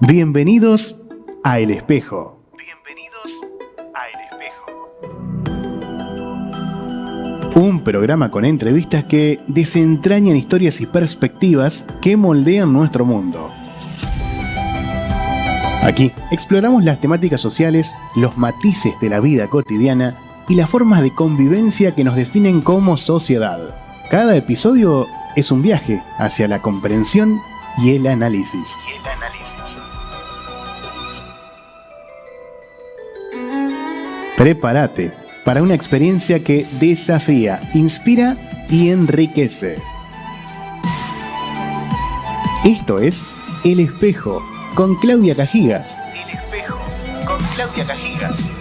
Bienvenidos a El Espejo. Bienvenidos a El Espejo. Un programa con entrevistas que desentrañan historias y perspectivas que moldean nuestro mundo. Aquí exploramos las temáticas sociales, los matices de la vida cotidiana y las formas de convivencia que nos definen como sociedad. Cada episodio es un viaje hacia la comprensión y el análisis. Prepárate para una experiencia que desafía, inspira y enriquece. Esto es El Espejo con Claudia Cajigas. El Espejo con Claudia Cajigas.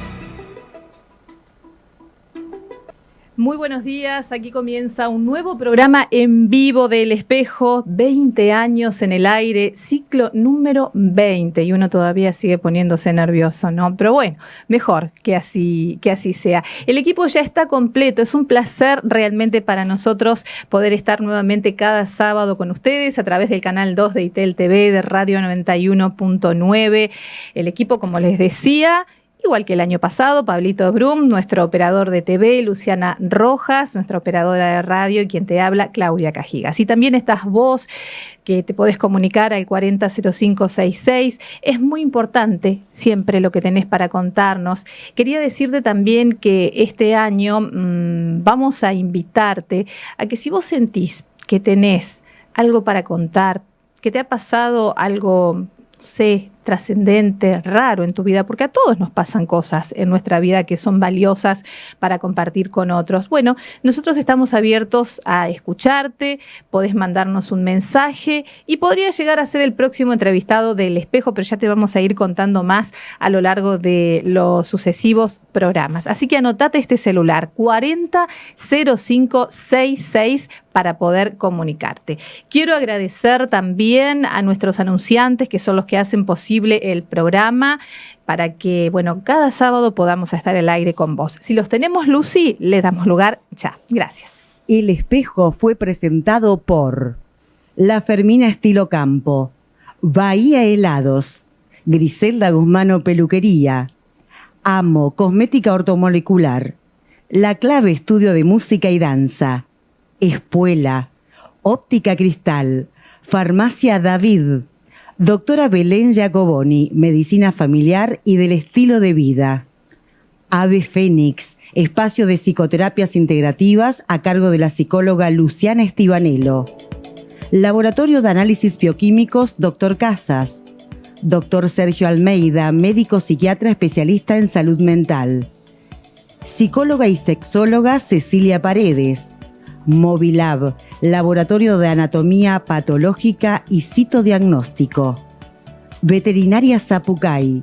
Muy buenos días, aquí comienza un nuevo programa en vivo de El Espejo, 20 años en el aire, ciclo número 20 y uno todavía sigue poniéndose nervioso, ¿no? Pero bueno, mejor que así sea. El equipo ya está completo, es un placer realmente para nosotros poder estar nuevamente cada sábado con ustedes a través del canal 2 de ITEL TV, de Radio 91.9. El equipo, como les decía, igual que el año pasado, Pablito Brum, nuestro operador de TV, Luciana Rojas, nuestra operadora de radio y quien te habla, Claudia Cajigas. Y también estás vos, que te podés comunicar al 400566. Es muy importante siempre lo que tenés para contarnos. Quería decirte también que este año vamos a invitarte a que si vos sentís que tenés algo para contar, que te ha pasado algo, no sé, trascendente, raro en tu vida, porque a todos nos pasan cosas en nuestra vida que son valiosas para compartir con otros. Bueno, nosotros estamos abiertos a escucharte, podés mandarnos un mensaje y podría llegar a ser el próximo entrevistado del Espejo, pero ya te vamos a ir contando más a lo largo de los sucesivos programas. Así que anotate este celular, 400566, para poder comunicarte. Quiero agradecer también a nuestros anunciantes, que son los que hacen posible el programa, para que, bueno, cada sábado podamos estar al aire con vos. Si los tenemos, Lucy, le damos lugar ya. Gracias. El Espejo fue presentado por La Fermina Estilo Campo, Bahía Helados, Griselda Guzmano Peluquería, Amo Cosmética Ortomolecular, La Clave Estudio de Música y Danza, Espuela, Óptica Cristal, Farmacia David, Doctora Belén Giacoboni, Medicina Familiar y del Estilo de Vida. Ave Fénix, espacio de psicoterapias integrativas a cargo de la psicóloga Luciana Estibanelo. Laboratorio de Análisis Bioquímicos, Dr. Casas. Dr. Sergio Almeida, médico psiquiatra especialista en salud mental. Psicóloga y sexóloga Cecilia Paredes. Movilab, Laboratorio de Anatomía Patológica y Citodiagnóstico. Veterinaria Zapucay,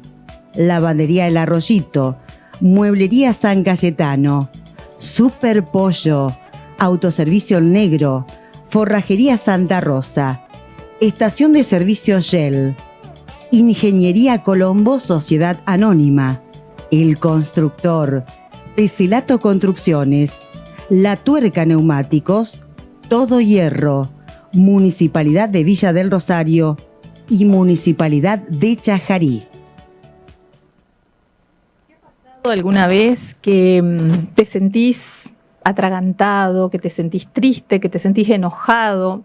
Lavandería El Arroyito, Mueblería San Cayetano, Super Pollo, Autoservicio El Negro, Forrajería Santa Rosa, Estación de Servicio Shell, Ingeniería Colombo Sociedad Anónima, El Constructor, Pecelato Construcciones, La Tuerca Neumáticos, Todo Hierro, Municipalidad de Villa del Rosario y Municipalidad de Chajarí. ¿Te ha pasado alguna vez que te sentís atragantado, que te sentís triste, que te sentís enojado,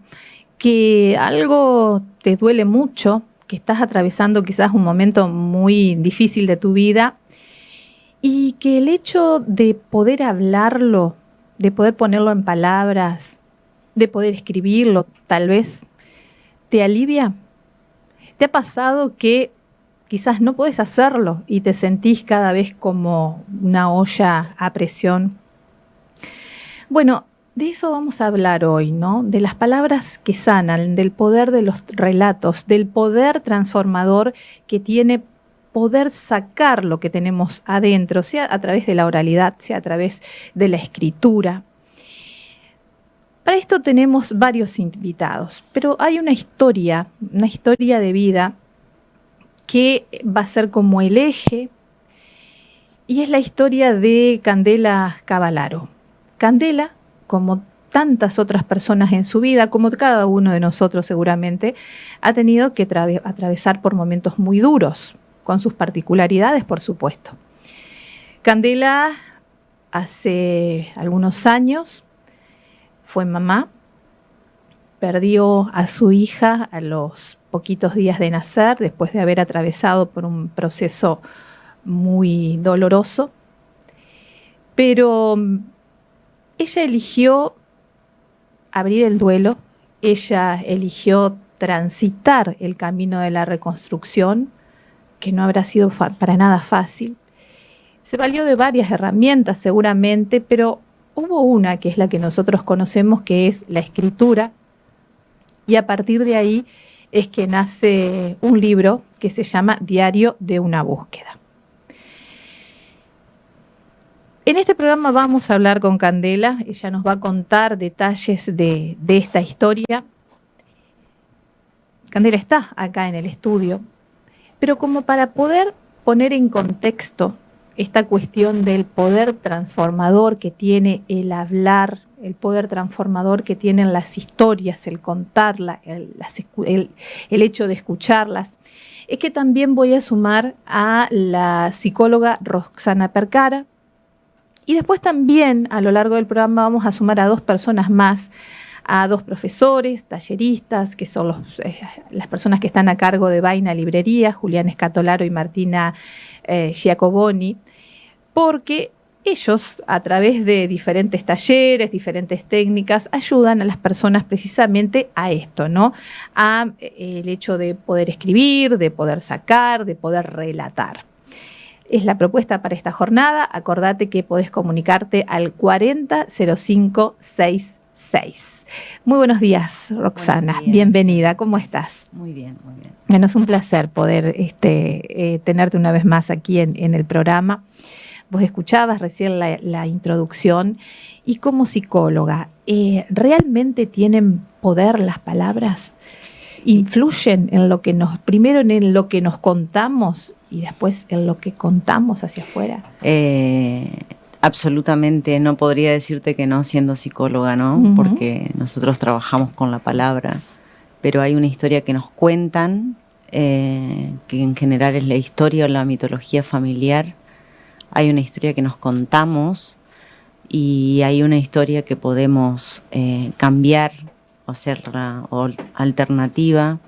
que algo te duele mucho, que estás atravesando quizás un momento muy difícil de tu vida y que el hecho de poder hablarlo, de poder ponerlo en palabras, de poder escribirlo, tal vez, te alivia? ¿Te ha pasado que quizás no podés hacerlo y te sentís cada vez como una olla a presión? Bueno, de eso vamos a hablar hoy, ¿no? De las palabras que sanan, del poder de los relatos, del poder transformador que tiene poder sacar lo que tenemos adentro, sea a través de la oralidad, sea a través de la escritura. Para esto tenemos varios invitados, pero hay una historia de vida que va a ser como el eje, y es la historia de Candela Cavalaro. Candela, como tantas otras personas en su vida, como cada uno de nosotros seguramente, ha tenido que atravesar por momentos muy duros, con sus particularidades, por supuesto. Candela, hace algunos años, fue mamá, perdió a su hija a los poquitos días de nacer, después de haber atravesado por un proceso muy doloroso, pero ella eligió abrir el duelo, ella eligió transitar el camino de la reconstrucción, que no habrá sido para nada fácil. Se valió de varias herramientas seguramente, pero hubo una que es la que nosotros conocemos, que es la escritura, y a partir de ahí es que nace un libro que se llama Diario de una búsqueda. En este programa vamos a hablar con Candela, ella nos va a contar detalles de esta historia. Candela está acá en el estudio, pero como para poder poner en contexto esta cuestión del poder transformador que tiene el hablar, el poder transformador que tienen las historias, el contarlas, el hecho de escucharlas, es que también voy a sumar a la psicóloga Roxana Percara, y después también a lo largo del programa vamos a sumar a 2 personas más, a 2 profesores, talleristas, que son las personas que están a cargo de Vaina Librería, Julián Escatolaro y Martina Giacoboni, porque ellos, a través de diferentes talleres, diferentes técnicas, ayudan a las personas precisamente a esto, ¿no? A el hecho de poder escribir, de poder sacar, de poder relatar. Es la propuesta para esta jornada. Acordate que podés comunicarte al 400566. Muy buenos días, Roxana. Buenos días. Bienvenida. ¿Cómo estás? Muy bien, muy bien. Bueno, es un placer poder tenerte una vez más aquí en el programa. Vos escuchabas recién la introducción y como psicóloga, ¿realmente tienen poder las palabras? ¿Influyen en lo que primero en lo que nos contamos y después en lo que contamos hacia afuera? Absolutamente, no podría decirte que no siendo psicóloga, ¿no? Uh-huh. Porque nosotros trabajamos con la palabra, pero hay una historia que nos cuentan, que en general es la historia o la mitología familiar. Hay una historia que nos contamos y hay una historia que podemos cambiar o hacerla alternativa,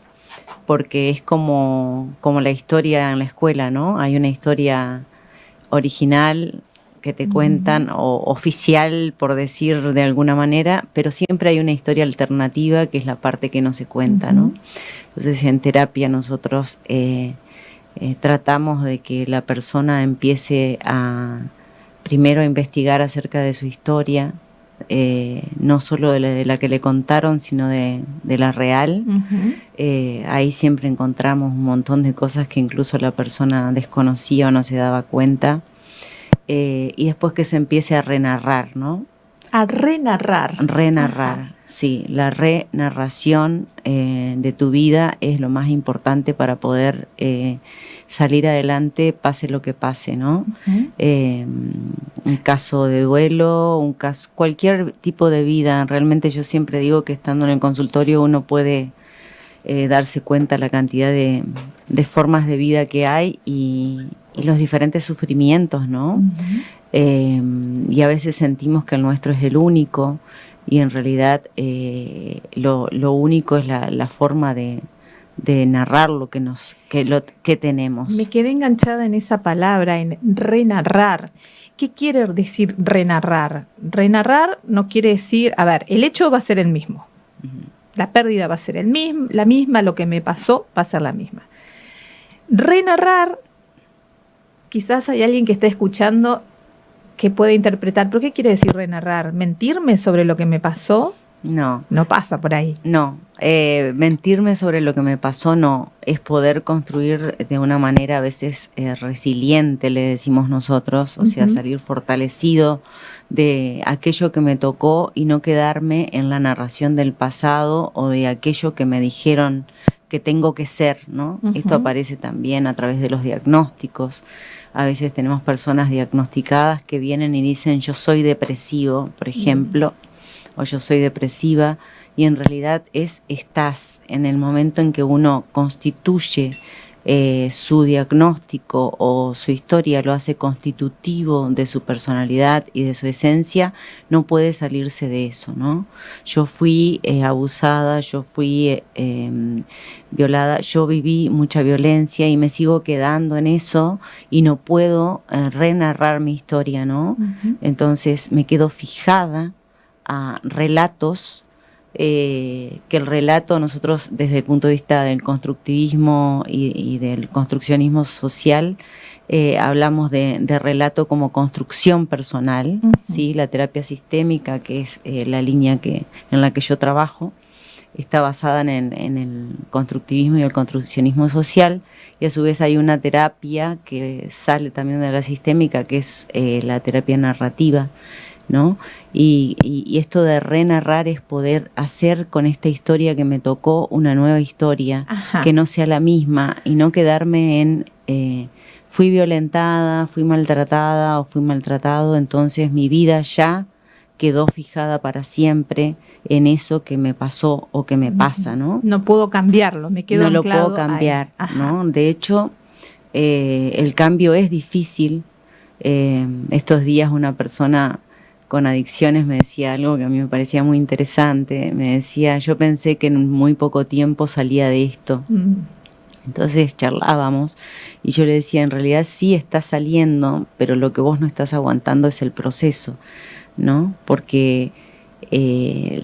porque es como la historia en la escuela, ¿no? Hay una historia original que te cuentan, o oficial, por decir de alguna manera, pero siempre hay una historia alternativa que es la parte que no se cuenta, ¿no? Entonces, en terapia nosotros tratamos de que la persona empiece primero a investigar acerca de su historia, no solo de la que le contaron, sino de la real. Ahí siempre encontramos un montón de cosas que incluso la persona desconocía o no se daba cuenta. Y después que se empiece a renarrar, ¿no? A renarrar. Renarrar, Ajá. sí. La renarración de tu vida es lo más importante para poder salir adelante, pase lo que pase, ¿no? Un caso de duelo, cualquier tipo de vida. Realmente yo siempre digo que estando en el consultorio uno puede darse cuenta la cantidad de formas de vida que hay y los diferentes sufrimientos, ¿no? Y a veces sentimos que el nuestro es el único y en realidad lo único es la forma de narrar lo que tenemos. Me quedé enganchada en esa palabra, en renarrar. ¿Qué quiere decir renarrar? Renarrar no quiere decir, a ver, el hecho va a ser el mismo. La pérdida va a ser la misma, lo que me pasó va a ser la misma. Renarrar, quizás hay alguien que esté escuchando que puede interpretar, ¿pero qué quiere decir renarrar? ¿Mentirme sobre lo que me pasó? No. No pasa por ahí. No, mentirme sobre lo que me pasó no, es poder construir de una manera a veces resiliente, le decimos nosotros, o sea, salir fortalecido de aquello que me tocó y no quedarme en la narración del pasado o de aquello que me dijeron que tengo que ser, ¿no? Esto aparece también a través de los diagnósticos. A veces tenemos personas diagnosticadas que vienen y dicen yo soy depresivo, por ejemplo, o yo soy depresiva, y en realidad estás en el momento en que uno constituye su diagnóstico o su historia, lo hace constitutivo de su personalidad y de su esencia, no puede salirse de eso, ¿no? Yo fui abusada, yo fui violada, yo viví mucha violencia y me sigo quedando en eso y no puedo renarrar mi historia, ¿no? Ujú. Entonces me quedo fijada a relatos que el relato nosotros desde el punto de vista del constructivismo y del construccionismo social hablamos de relato como construcción personal, Ujú. ¿sí? La terapia sistémica, que es la línea en la que yo trabajo, está basada en el constructivismo y el construccionismo social, y a su vez hay una terapia que sale también de la sistémica, que es la terapia narrativa, ¿no? Y esto de renarrar es poder hacer con esta historia que me tocó una nueva historia, Ajá. que no sea la misma, y no quedarme en fui violentada, fui maltratada o fui maltratado, entonces mi vida ya quedó fijada para siempre en eso que me pasó o que me pasa, ¿no? No puedo cambiarlo, me quedo No lo anclado puedo cambiar, ahí. Ajá. ¿no? De hecho, el cambio es difícil. Estos días una persona con adicciones me decía algo que a mí me parecía muy interesante. Me decía, yo pensé que en muy poco tiempo salía de esto. Mm. Entonces charlábamos y yo le decía, en realidad sí está saliendo, pero lo que vos no estás aguantando es el proceso, ¿no? Porque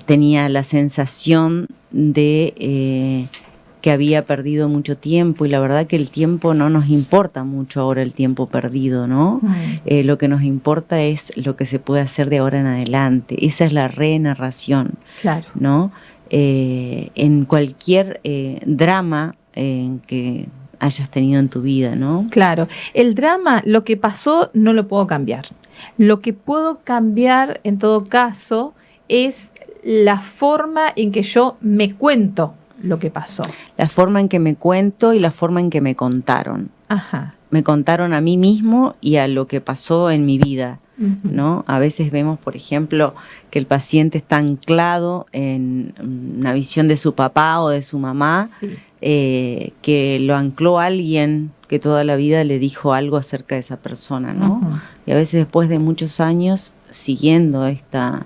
tenía la sensación de que había perdido mucho tiempo, y la verdad que el tiempo no nos importa mucho ahora, el tiempo perdido, ¿no? Mm. Lo que nos importa es lo que se puede hacer de ahora en adelante. Esa es la renarración, Claro. ¿no? En cualquier drama que hayas tenido en tu vida, ¿no? Claro, el drama, lo que pasó no lo puedo cambiar. Lo que puedo cambiar en todo caso es la forma en que yo me cuento lo que pasó. La forma en que me cuento y la forma en que me contaron. Ajá. Me contaron a mí mismo y a lo que pasó en mi vida, Ujú. ¿no? A veces vemos, por ejemplo, que el paciente está anclado en una visión de su papá o de su mamá, Sí. que lo ancló alguien que toda la vida le dijo algo acerca de esa persona, ¿no? Ujú. Y a veces después de muchos años siguiendo esta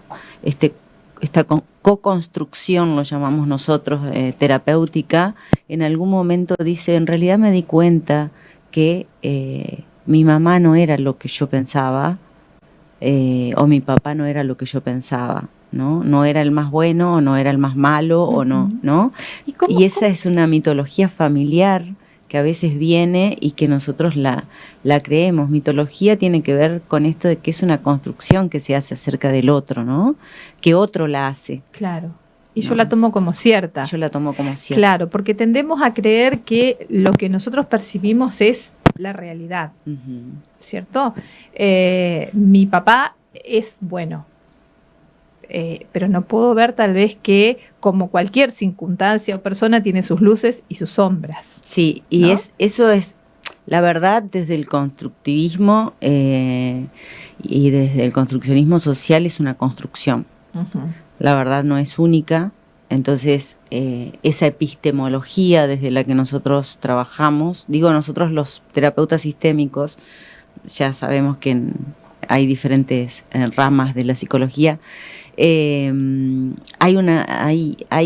co-construcción, lo llamamos nosotros, terapéutica, en algún momento dice, en realidad me di cuenta que mi mamá no era lo que yo pensaba, o mi papá no era lo que yo pensaba, ¿no? No era el más bueno o no era el más malo, o no, Ujú. ¿no? ¿Y Esa es una mitología familiar que a veces viene y que nosotros la creemos. Mitología tiene que ver con esto de que es una construcción que se hace acerca del otro, ¿no? Que otro la hace. Claro. Y yo No. la tomo como cierta. Yo la tomo como cierta. Claro, porque tendemos a creer que lo que nosotros percibimos es la realidad, Ujú. ¿cierto? Mi papá es bueno, pero no puedo ver tal vez que, como cualquier circunstancia o persona, tiene sus luces y sus sombras. Sí, y ¿No? eso es la verdad desde el constructivismo y desde el construccionismo social, es una construcción. Ujú. La verdad no es única. Entonces, esa epistemología desde la que nosotros trabajamos, digo nosotros los terapeutas sistémicos, ya sabemos que hay diferentes ramas de la psicología, hay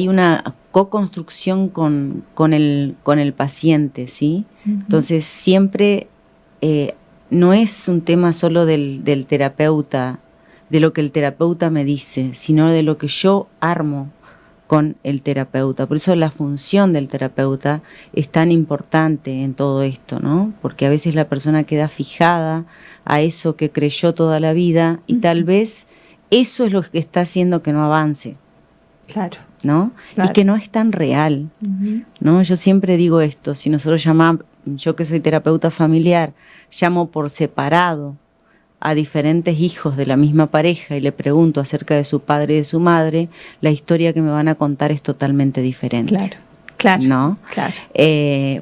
una co-construcción con el paciente, ¿sí? Ujú. Entonces, siempre no es un tema solo del terapeuta, de lo que el terapeuta me dice, sino de lo que yo armo con el terapeuta. Por eso la función del terapeuta es tan importante en todo esto, ¿no? Porque a veces la persona queda fijada a eso que creyó toda la vida y tal vez eso es lo que está haciendo que no avance, Claro. ¿no? Claro. Y que no es tan real, Ujú. ¿no? Yo siempre digo esto, si nosotros llamamos, yo que soy terapeuta familiar, llamo por separado a diferentes hijos de la misma pareja y le pregunto acerca de su padre y de su madre, la historia que me van a contar es totalmente diferente. Claro. Claro, ¿no? claro.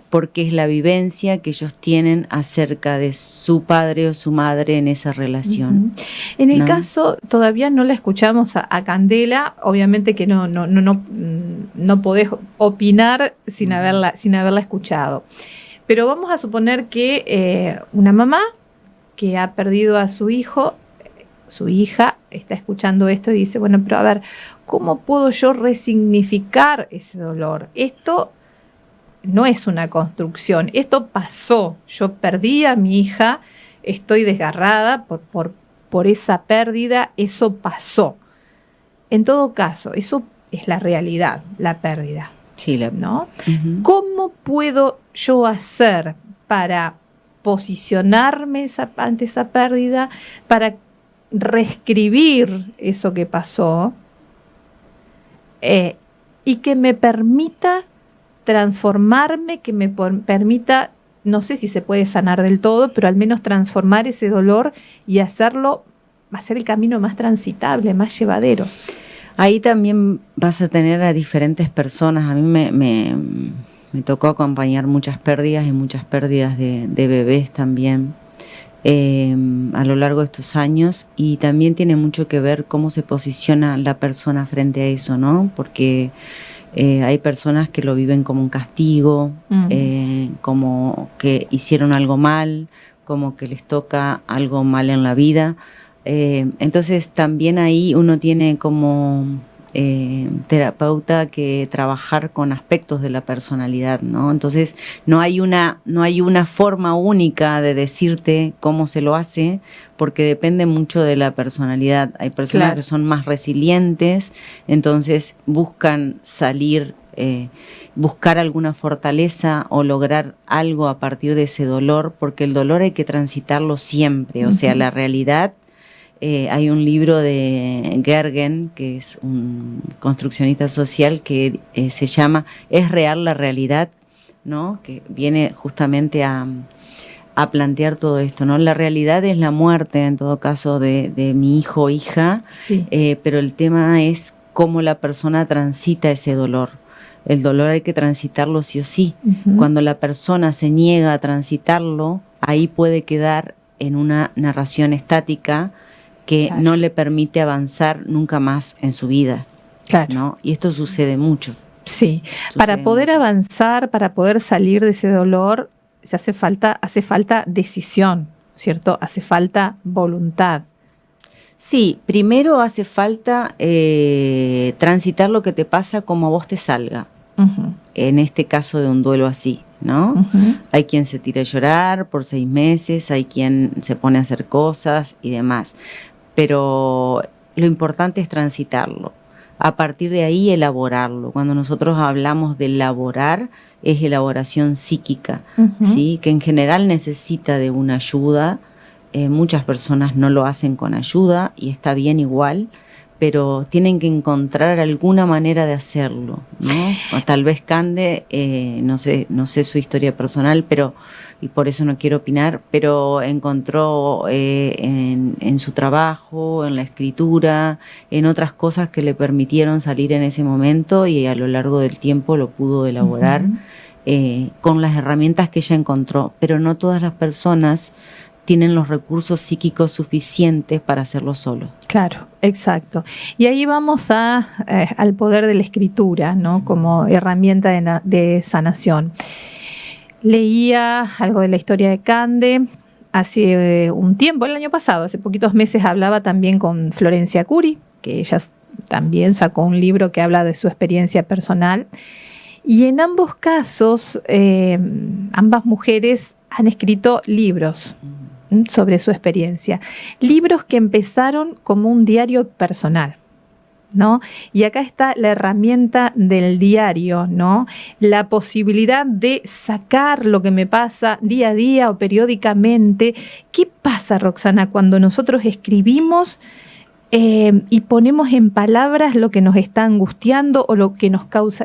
Porque es la vivencia que ellos tienen acerca de su padre o su madre en esa relación. Ujú. En el ¿no? caso, todavía no la escuchamos a Candela, obviamente que no podés opinar sin haberla escuchado. Pero vamos a suponer que una mamá que ha perdido a su hijo, su hija está escuchando esto y dice, bueno, pero a ver, ¿cómo puedo yo resignificar ese dolor? Esto no es una construcción, esto pasó, yo perdí a mi hija, estoy desgarrada por esa pérdida, eso pasó. En todo caso, eso es la realidad, la pérdida, Sí, ¿no? Uh-huh. ¿Cómo puedo yo hacer para posicionarme ante esa pérdida, para reescribir eso que pasó y que me permita transformarme, que me permita, no sé si se puede sanar del todo, pero al menos transformar ese dolor y hacer el camino más transitable, más llevadero? Ahí también vas a tener a diferentes personas. A mí me tocó acompañar muchas pérdidas y muchas pérdidas de bebés también a lo largo de estos años, y también tiene mucho que ver cómo se posiciona la persona frente a eso, ¿no? Porque hay personas que lo viven como un castigo, como que hicieron algo mal, como que les toca algo mal en la vida. Entonces también ahí uno tiene como terapeuta que trabajar con aspectos de la personalidad, ¿no? Entonces no hay una forma única de decirte cómo se lo hace, porque depende mucho de la personalidad. Hay personas que son más resilientes, entonces buscan salir, buscar alguna fortaleza o lograr algo a partir de ese dolor, porque el dolor hay que transitarlo siempre. O sea, la realidad. Hay un libro de Gergen, que es un construccionista social, que se llama ¿Es real la realidad?, ¿no? Que viene justamente a plantear todo esto, ¿no? La realidad es la muerte, en todo caso, de mi hijo o hija, sí. Pero el tema es cómo la persona transita ese dolor. El dolor hay que transitarlo sí o sí. Uh-huh. Cuando la persona se niega a transitarlo, ahí puede quedar en una narración estática que no le permite avanzar nunca más en su vida, ¿no? Y esto sucede mucho. Sí, para poder avanzar, para poder salir de ese dolor, hace falta decisión, ¿cierto? Hace falta voluntad. Sí, primero hace falta transitar lo que te pasa como a vos te salga. Uh-huh. En este caso de un duelo así, ¿no? Uh-huh. Hay quien se tira a llorar por 6 meses, hay quien se pone a hacer cosas y demás. Pero lo importante es transitarlo. A partir de ahí, elaborarlo. Cuando nosotros hablamos de elaborar, es elaboración psíquica, uh-huh. ¿sí? Que en general necesita de una ayuda. Muchas personas no lo hacen con ayuda y está bien igual, pero tienen que encontrar alguna manera de hacerlo, ¿no? O tal vez Cande, no sé su historia personal, pero y por eso no quiero opinar, pero encontró en su trabajo, en la escritura, en otras cosas que le permitieron salir en ese momento, y a lo largo del tiempo lo pudo elaborar uh-huh. Con las herramientas que ella encontró, pero no todas las personas tienen los recursos psíquicos suficientes para hacerlo solo. Claro, exacto. Y ahí vamos al poder de la escritura, ¿no? Como herramienta de sanación. Leía algo de la historia de Cande hace un tiempo, el año pasado, hace poquitos meses, hablaba también con Florencia Curi, que ella también sacó un libro que habla de su experiencia personal. Y en ambos casos, ambas mujeres han escrito libros sobre su experiencia. Libros que empezaron como un diario personal, ¿no? Y acá está la herramienta del diario, ¿no? La posibilidad de sacar lo que me pasa día a día o periódicamente. ¿Qué pasa, Roxana, cuando nosotros escribimos y ponemos en palabras lo que nos está angustiando o lo que nos causa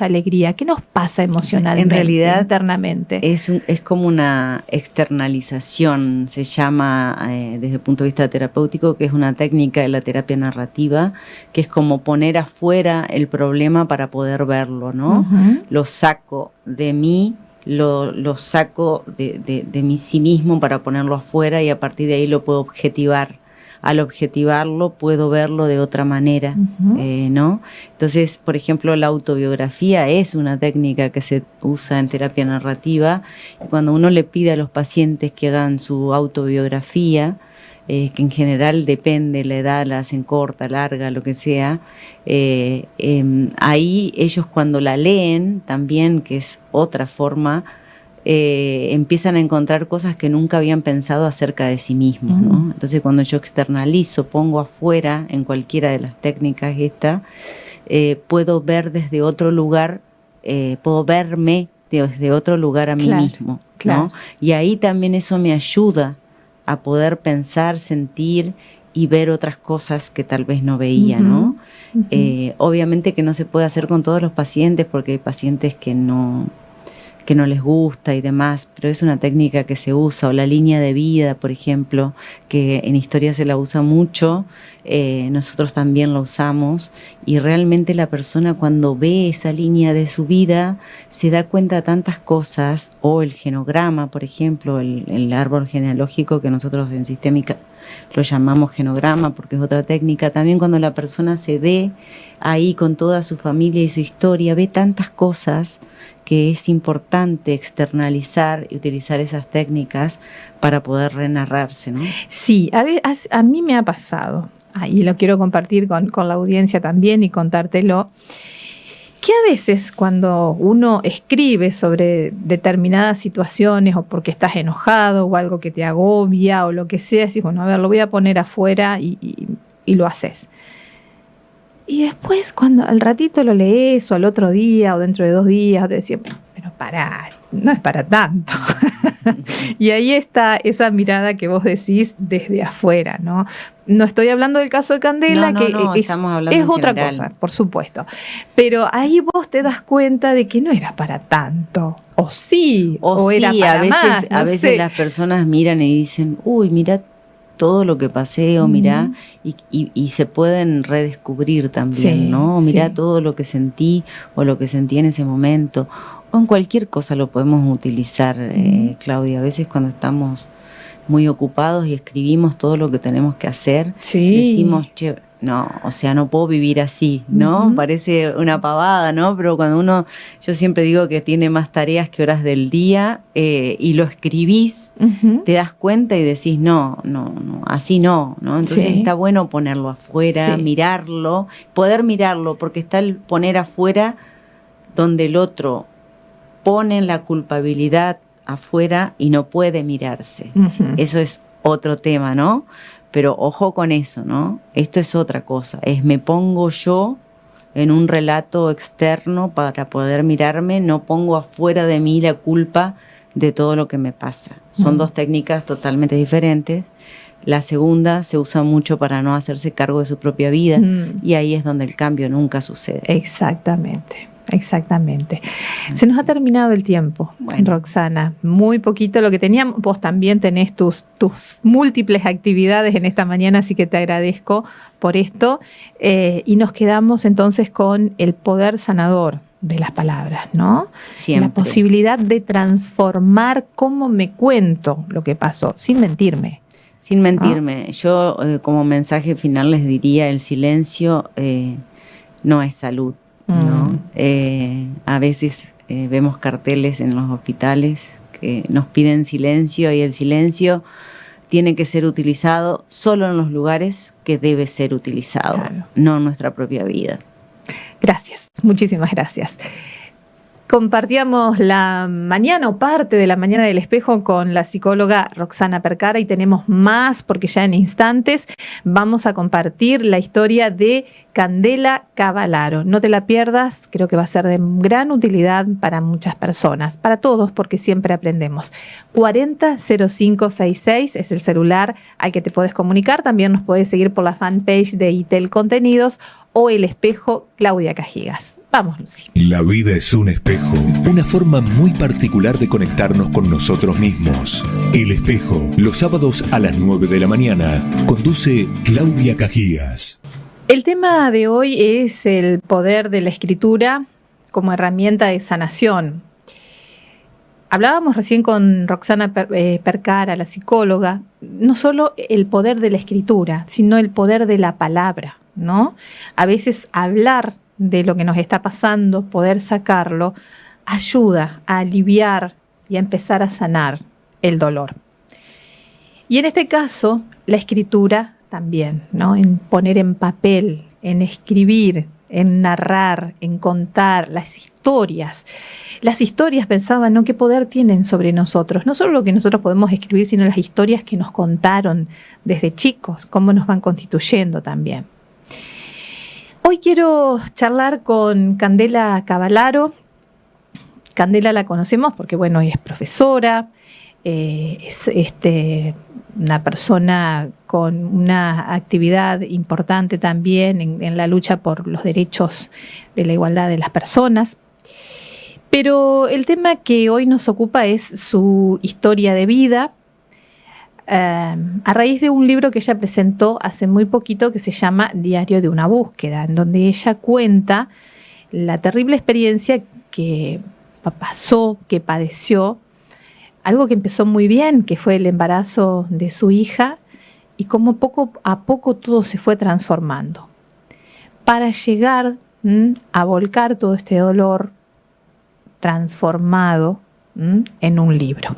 alegría. ¿Qué nos pasa emocionalmente, en realidad, internamente? Es como una externalización, se llama desde el punto de vista terapéutico, que es una técnica de la terapia narrativa, que es como poner afuera el problema para poder verlo, ¿no? Uh-huh. Lo saco de mí, lo saco de mí sí mismo para ponerlo afuera, y a partir de ahí lo puedo objetivar. Al objetivarlo puedo verlo de otra manera, uh-huh. ¿no? Entonces, por ejemplo, la autobiografía es una técnica que se usa en terapia narrativa. Cuando uno le pide a los pacientes que hagan su autobiografía, que en general depende la edad, la hacen corta, larga, lo que sea, ahí ellos cuando la leen también, que es otra forma, empiezan a encontrar cosas que nunca habían pensado acerca de sí mismos, ¿no? Entonces, cuando yo externalizo, pongo afuera, en cualquiera de las técnicas puedo ver desde otro lugar, puedo verme desde otro lugar a mí mismo, claro. ¿no? Y ahí también eso me ayuda a poder pensar, sentir y ver otras cosas que tal vez no veía, ¿no? Obviamente que no se puede hacer con todos los pacientes, porque hay pacientes que no les gusta y demás, pero es una técnica que se usa. O la línea de vida, por ejemplo, que en historia se la usa mucho, nosotros también la usamos, y realmente la persona cuando ve esa línea de su vida se da cuenta de tantas cosas. O el genograma, por ejemplo, el árbol genealógico, que nosotros en sistémica lo llamamos genograma porque es otra técnica. También cuando la persona se ve ahí con toda su familia y su historia, ve tantas cosas que es importante externalizar y utilizar esas técnicas para poder renarrarse, ¿no? Sí, a mí me ha pasado, y lo quiero compartir con la audiencia también y contártelo, que a veces cuando uno escribe sobre determinadas situaciones, o porque estás enojado o algo que te agobia o lo que sea, decís, bueno, a ver, lo voy a poner afuera y lo haces. Y después, cuando al ratito lo lees, o al otro día, o dentro de 2 días, te decís, pero pará, no es para tanto. Y ahí está esa mirada que vos decís desde afuera, ¿no? No estoy hablando del caso de Candela, no, estamos hablando es en otra general. cosa, por supuesto. Pero ahí vos te das cuenta de que no era para tanto. O sí, o era sí, para más. A veces las personas miran y dicen, uy, mira todo lo que pasé, o mirá, y se pueden redescubrir también, sí, ¿no? Mirá sí. todo lo que sentí, o lo que sentí en ese momento, o en cualquier cosa lo podemos utilizar, Claudia. A veces cuando estamos muy ocupados y escribimos todo lo que tenemos que hacer, decimos, che, no, o sea, no puedo vivir así, ¿no? Parece una pavada, ¿no? Pero cuando yo siempre digo que tiene más tareas que horas del día, y lo escribís, te das cuenta y decís, no, así no, ¿no? Entonces está bueno ponerlo afuera, mirarlo, poder mirarlo, porque está el poner afuera donde el otro pone la culpabilidad afuera y no puede mirarse. Eso es otro tema, ¿no? Pero ojo con eso, ¿no? Esto es otra cosa. Me pongo yo en un relato externo para poder mirarme, no pongo afuera de mí la culpa de todo lo que me pasa. Son 2 técnicas totalmente diferentes. La segunda se usa mucho para no hacerse cargo de su propia vida, y ahí es donde el cambio nunca sucede. Exactamente. Se nos ha terminado el tiempo, Roxana. Muy poquito lo que teníamos. Vos también tenés tus múltiples actividades en esta mañana, así que te agradezco por esto. Y nos quedamos entonces con el poder sanador de las palabras, ¿no? Siempre. La posibilidad de transformar cómo me cuento lo que pasó, sin mentirme. Sin mentirme. Yo como mensaje final les diría, el silencio no es salud, ¿no? A veces vemos carteles en los hospitales que nos piden silencio, y el silencio tiene que ser utilizado solo en los lugares que debe ser utilizado, no en nuestra propia vida. Gracias, muchísimas gracias. Compartíamos la mañana o parte de la mañana del espejo con la psicóloga Roxana Percara y tenemos más porque ya en instantes vamos a compartir la historia de Candela Cavallaro. No te la pierdas, creo que va a ser de gran utilidad para muchas personas, para todos porque siempre aprendemos. 400566 es el celular al que te puedes comunicar, también nos puedes seguir por la fanpage de ITEL Contenidos o El Espejo Claudia Cajigas. Vamos, Lucy. La vida es un espejo, una forma muy particular de conectarnos con nosotros mismos. El Espejo, los sábados a las 9 de la mañana, conduce Claudia Cajigas. El tema de hoy es el poder de la escritura como herramienta de sanación. Hablábamos recién con Roxana Percara, la psicóloga, no solo el poder de la escritura, sino el poder de la palabra, ¿no? A veces hablar de lo que nos está pasando, poder sacarlo, ayuda a aliviar y a empezar a sanar el dolor. Y en este caso, la escritura también, ¿no? En poner en papel, en escribir, en narrar, en contar las historias. Las historias, pensaba, ¿no? ¿Qué poder tienen sobre nosotros? No solo lo que nosotros podemos escribir, sino las historias que nos contaron desde chicos, cómo nos van constituyendo también. Hoy quiero charlar con Candela Cavallaro. Candela la conocemos porque, bueno, ella es profesora, es una persona con una actividad importante también en la lucha por los derechos de la igualdad de las personas. Pero el tema que hoy nos ocupa es su historia de vida, a raíz de un libro que ella presentó hace muy poquito que se llama Diario de una búsqueda, en donde ella cuenta la terrible experiencia que pasó, que padeció, algo que empezó muy bien, que fue el embarazo de su hija, y cómo poco a poco todo se fue transformando, para llegar a volcar todo este dolor transformado en un libro.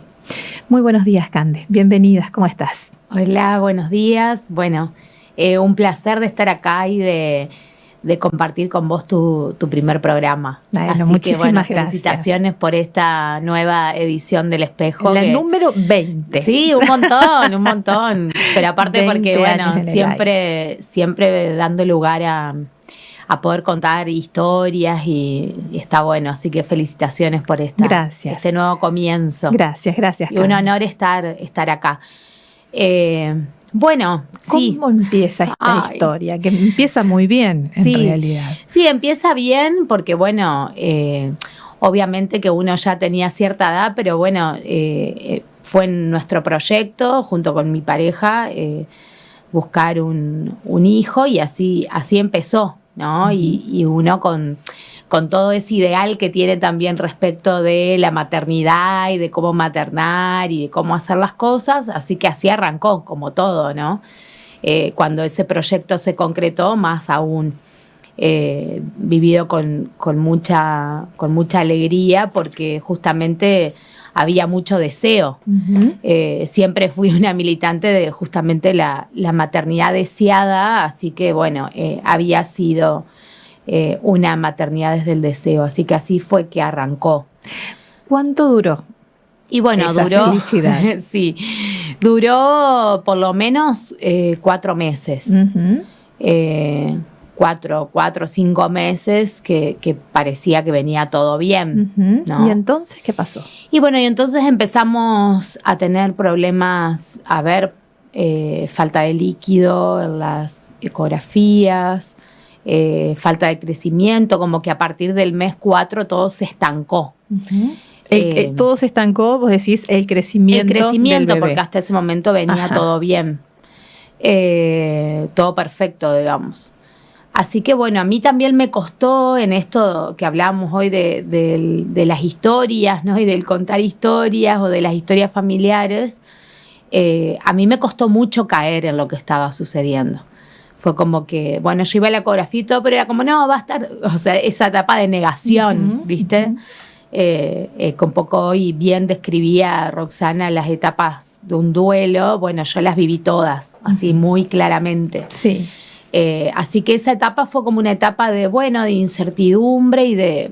Muy buenos días, Cande. Bienvenidas. ¿Cómo estás? Hola, buenos días. Bueno, un placer de estar acá y de compartir con vos tu primer programa. Bueno, así muchísimas que, gracias. Felicitaciones por esta nueva edición del Espejo. La número 20. Sí, un montón. Pero aparte porque, bueno, siempre dando lugar a poder contar historias y está bueno. Así que felicitaciones por este nuevo comienzo. Gracias. Y un honor estar acá. Bueno, sí. ¿Cómo empieza esta historia? Que empieza muy bien, en realidad. Sí, empieza bien porque, bueno, obviamente que uno ya tenía cierta edad, pero bueno, fue en nuestro proyecto, junto con mi pareja, buscar un hijo y así empezó, ¿no? Uh-huh. Y uno con todo ese ideal que tiene también respecto de la maternidad y de cómo maternar y de cómo hacer las cosas, así que así arrancó, como todo, ¿no? Cuando ese proyecto se concretó, más aún vivido con mucha alegría, porque justamente había mucho deseo. Uh-huh. Siempre fui una militante de justamente la maternidad deseada, así que bueno, había sido una maternidad desde el deseo, así que así fue que arrancó. ¿Cuánto duró? Y bueno, duró por lo menos 4 meses. Uh-huh. 4 o 5 meses que parecía que venía todo bien. Uh-huh. ¿No? ¿Y entonces qué pasó? Y bueno, y entonces empezamos a tener problemas, falta de líquido en las ecografías, falta de crecimiento, como que a partir del mes 4 todo se estancó. Uh-huh. Todo se estancó, vos decís, el crecimiento del bebé. Porque hasta ese momento venía todo bien. Todo perfecto, digamos. Así que bueno, a mí también me costó en esto que hablamos hoy de las historias, ¿no? Y del contar historias o de las historias familiares. A mí me costó mucho caer en lo que estaba sucediendo. Fue como que, bueno, yo iba a la ecografía y todo, pero era como, no, va a estar, o sea, esa etapa de negación, uh-huh, ¿viste? Uh-huh. Con poco hoy bien describía Roxana las etapas de un duelo, bueno, yo las viví todas, así muy claramente. Sí. Así que esa etapa fue como una etapa de, bueno, de incertidumbre y de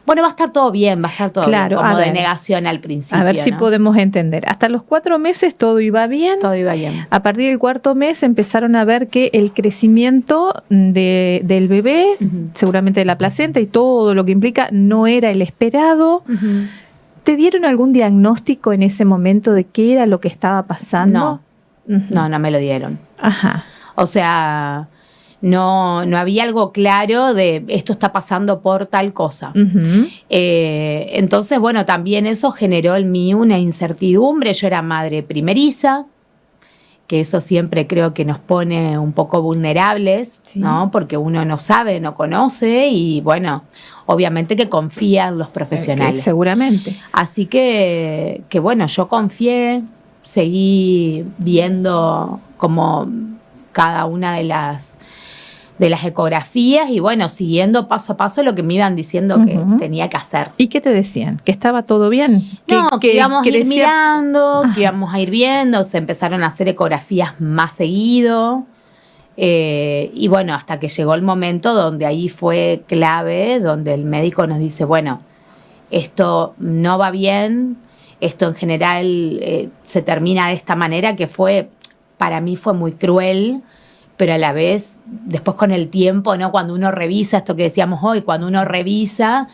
bueno, va a estar todo bien, Claro, como a de ver. negación al principio. A ver si ¿no? podemos entender. Hasta los 4 meses todo iba bien. Todo iba bien. A partir del 4.º mes empezaron a ver que el crecimiento del bebé, Ujú. seguramente de la placenta y todo lo que implica, no era el esperado. Ujú. ¿Te dieron algún diagnóstico en ese momento de qué era lo que estaba pasando? Ujú. No me lo dieron. Ajá. O sea, no había algo claro de esto está pasando por tal cosa. Ujú. Entonces, bueno, también eso generó en mí una incertidumbre. Yo era madre primeriza, que eso siempre creo que nos pone un poco vulnerables, Sí. ¿no? Porque uno no sabe, no conoce y, bueno, obviamente que confía en los profesionales. Seguramente. Así que bueno, yo confié, seguí viendo como cada una de las ecografías y bueno, siguiendo paso a paso lo que me iban diciendo que Ujú. tenía que hacer. ¿Y qué te decían? ¿Que estaba todo bien? No, que íbamos a ir crecía- mirando, Ajá. que íbamos a ir viendo, se empezaron a hacer ecografías más seguido. Y bueno, hasta que llegó el momento donde ahí fue clave, donde el médico nos dice, bueno, esto no va bien, esto en general se termina de esta manera, que para mí fue muy cruel, pero a la vez, después con el tiempo, ¿no? Cuando uno revisa esto que decíamos hoy, cuando uno revisa,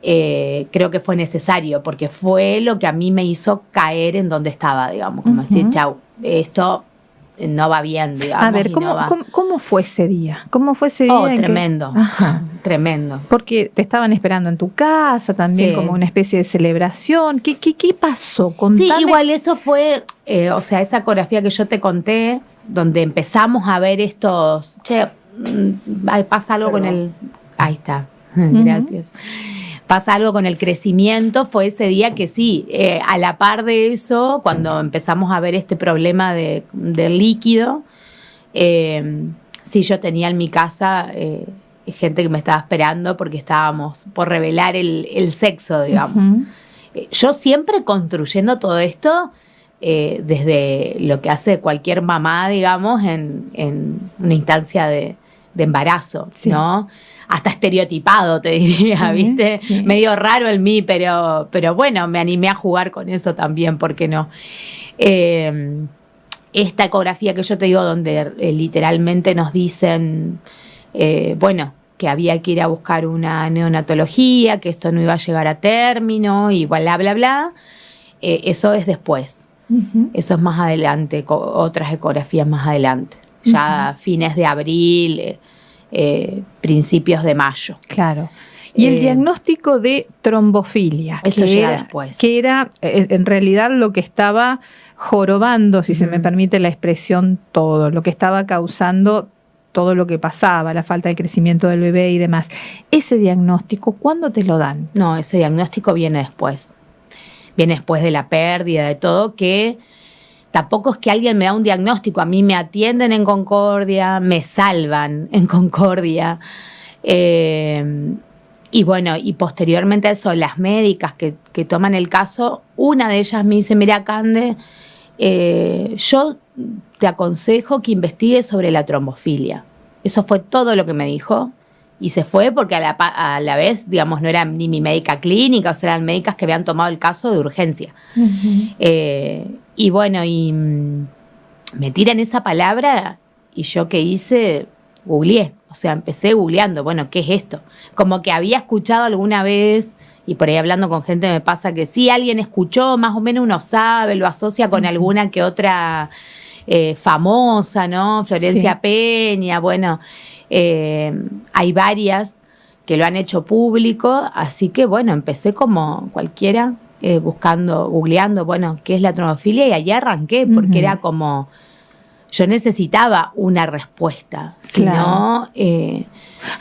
creo que fue necesario, porque fue lo que a mí me hizo caer en donde estaba, digamos, como decir, chau, esto no va bien, digamos. A ver, y ¿cómo, no va. cómo fue ese día? ¿Cómo fue ese día? Oh, en que- tremendo, Ajá. tremendo. Porque te estaban esperando en tu casa también, Sí. como una especie de celebración. ¿Qué pasó? Sí, Contame. igual eso fue, o sea, esa ecografía que yo te conté, donde empezamos a ver estos, ay, pasa algo con el, ahí está, gracias. Pasa algo con el crecimiento, fue ese día que sí, a la par de eso, cuando empezamos a ver este problema del líquido, sí, yo tenía en mi casa gente que me estaba esperando porque estábamos por revelar el sexo, digamos. Ujú. Yo siempre construyendo todo esto desde lo que hace cualquier mamá, digamos, en una instancia de embarazo, Sí. ¿no? Hasta estereotipado, te diría, Sí, ¿viste? sí. Medio raro en mí, pero bueno, me animé a jugar con eso también, ¿por qué no? Esta ecografía que yo te digo, donde literalmente nos dicen, bueno, que había que ir a buscar una neonatología, que esto no iba a llegar a término y bla, bla, bla, eso es después. Ujú. Eso es más adelante, otras ecografías más adelante. Ya fines de abril, principios de mayo. Claro. Y el Eh, diagnóstico de trombofilia. Eso que llega era- después. Que era en realidad lo que estaba jorobando, si se me permite la expresión, todo, lo que estaba causando todo lo que pasaba, la falta de crecimiento del bebé y demás. Ese diagnóstico, ¿cuándo te lo dan? No, ese diagnóstico viene después. Viene después de la pérdida, de todo, que tampoco es que alguien me da un diagnóstico. A mí me atienden en Concordia, me salvan en Concordia. Y bueno, y posteriormente a eso, las médicas que toman el caso, una de ellas me dice, mira, Cande, yo te aconsejo que investigues sobre la trombofilia. Eso fue todo lo que me dijo. Y se fue porque a la vez, digamos, no era ni mi médica clínica, o sea, eran médicas que habían tomado el caso de urgencia. Y bueno, me tiran esa palabra y yo qué hice, googleé. O sea, empecé googleando, bueno, ¿qué es esto? Como que había escuchado alguna vez, y por ahí hablando con gente me pasa que sí, alguien escuchó, más o menos uno sabe, lo asocia con alguna que otra famosa, ¿no? Florencia Sí. Peña, bueno, hay varias que lo han hecho público, así que bueno, empecé como cualquiera, buscando, googleando, bueno, ¿qué es la trombofilia? Y allí arranqué, porque Ujú. era como, yo necesitaba una respuesta, si Claro. no,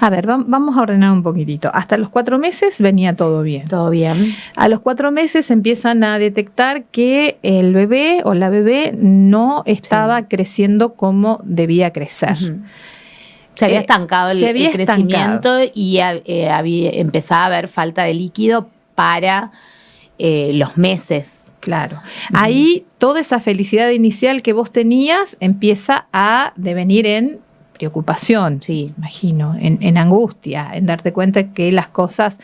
A ver, vamos a ordenar un poquitito. Hasta los 4 meses venía todo bien. todo bien. A los 4 meses empiezan a detectar que el bebé o la bebé no estaba creciendo como debía crecer. Ujú. Se había estancado el se había crecimiento y empezaba a haber falta de líquido para los meses. Claro. Ahí toda esa felicidad inicial que vos tenías empieza a devenir en preocupación, Sí. imagino, en angustia, en darte cuenta que las cosas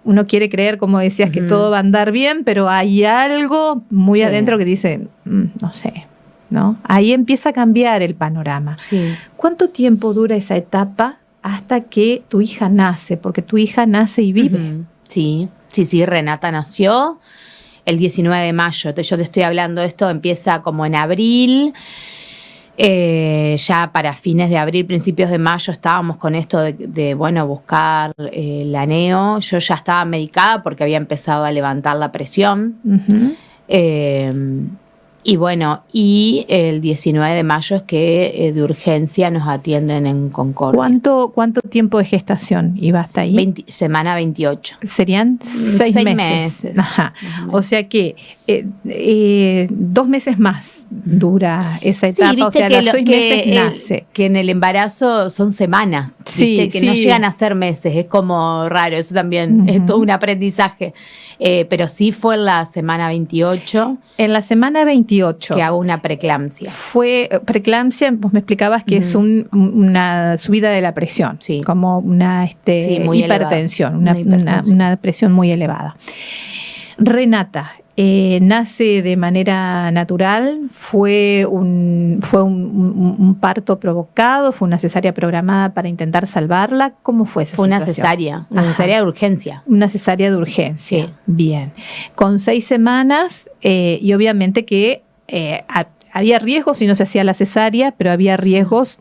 uno quiere creer, como decías, que Ujú. todo va a andar bien, pero hay algo muy Sí. adentro que dice, no sé, ¿no? Ahí empieza a cambiar el panorama. Sí. ¿Cuánto tiempo dura esa etapa hasta que tu hija nace? Porque tu hija nace y vive. Ujú. Sí, Renata nació el 19 de mayo. Yo te estoy hablando, esto empieza como en abril. Ya para fines de abril, principios de mayo estábamos con esto de buscar la neo. Yo ya estaba medicada porque había empezado a levantar la presión. Ujú. Y el 19 de mayo es que de urgencia nos atienden en Concordia. ¿Cuánto tiempo de gestación iba hasta ahí? Semana 28. Serían 6 6 meses. meses. Ajá. Más o menos. O sea que 2 meses más dura esa etapa. Sí, o sea, a los 6 meses nace. Que en el embarazo son semanas, Sí, ¿viste? Que no sí. llegan a ser meses, es como raro, eso también es todo un aprendizaje. Pero sí fue en la semana 28 En la semana 28 que hago una preeclampsia. fue preeclampsia, vos me explicabas que es una subida de la presión, Sí. como una Sí, muy hipertensión, elevada. Una hipertensión. una presión muy elevada. Renata, nace de manera natural, fue un parto provocado, fue una cesárea programada para intentar salvarla. ¿Cómo fue esa Fue una situación? cesárea de urgencia. Una cesárea de urgencia. Sí. Bien. Con 6 semanas, y obviamente que había riesgos si no se hacía la cesárea, pero había riesgos